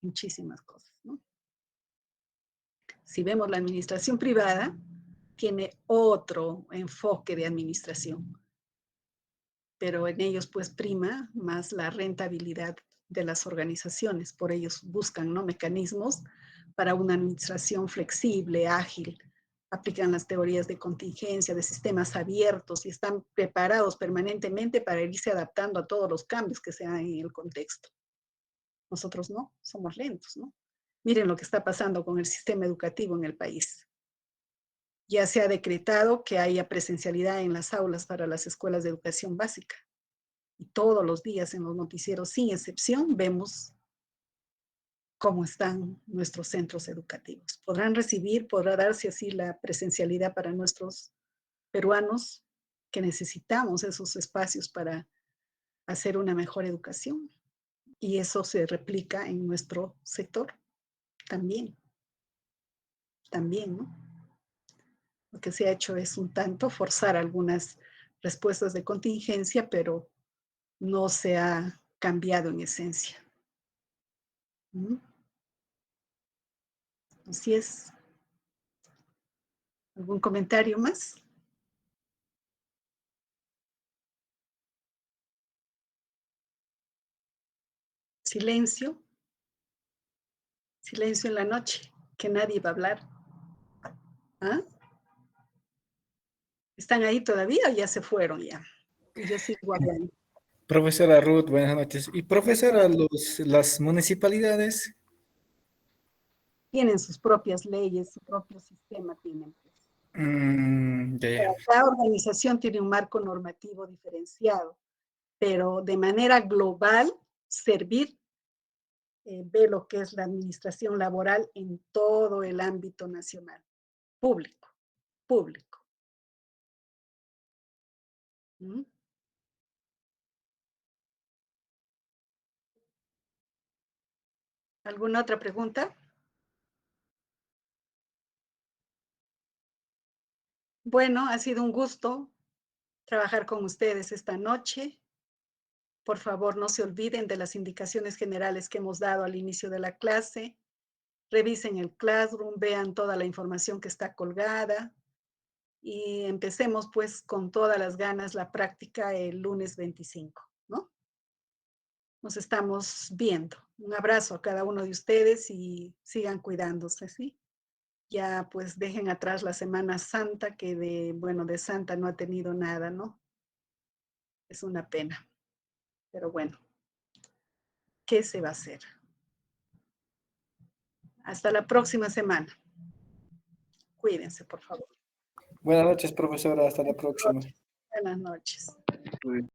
muchísimas cosas, ¿no? Si vemos la administración privada, tiene otro enfoque de administración, pero en ellos pues prima más la rentabilidad de las organizaciones, por ellos buscan, ¿no?, mecanismos para una administración flexible, ágil, aplican las teorías de contingencia, de sistemas abiertos y están preparados permanentemente para irse adaptando a todos los cambios que se dan en el contexto. Nosotros no, somos lentos, ¿no? Miren lo que está pasando con el sistema educativo en el país. Ya se ha decretado que haya presencialidad en las aulas para las escuelas de educación básica. Y todos los días en los noticieros, sin excepción, vemos cómo están nuestros centros educativos. Podrá darse así la presencialidad para nuestros peruanos que necesitamos esos espacios para hacer una mejor educación. Y eso se replica en nuestro sector también. También, ¿no? Lo que se ha hecho es un tanto forzar algunas respuestas de contingencia, pero no se ha cambiado en esencia. ¿Mm? Así es. ¿Algún comentario más? Silencio. Silencio en la noche, que nadie va a hablar. ¿Ah? ¿Están ahí todavía o ya se fueron ya? Y yo sigo hablando. Profesora Ruth, buenas noches. Y profesora, las municipalidades. Tienen sus propias leyes, su propio sistema tienen. Ya. Cada organización tiene un marco normativo diferenciado, pero de manera global, servir ve lo que es la administración laboral en todo el ámbito nacional, público. ¿Mm? ¿Alguna otra pregunta? Bueno, ha sido un gusto trabajar con ustedes esta noche. Por favor, no se olviden de las indicaciones generales que hemos dado al inicio de la clase. Revisen el Classroom, vean toda la información que está colgada y empecemos pues con todas las ganas la práctica el lunes 25, ¿no? Nos estamos viendo. Un abrazo a cada uno de ustedes y sigan cuidándose, ¿sí? Ya pues dejen atrás la Semana Santa que de Santa no ha tenido nada, ¿no? Es una pena. Pero bueno, ¿qué se va a hacer? Hasta la próxima semana. Cuídense, por favor. Buenas noches, profesora. Hasta la próxima. Buenas noches.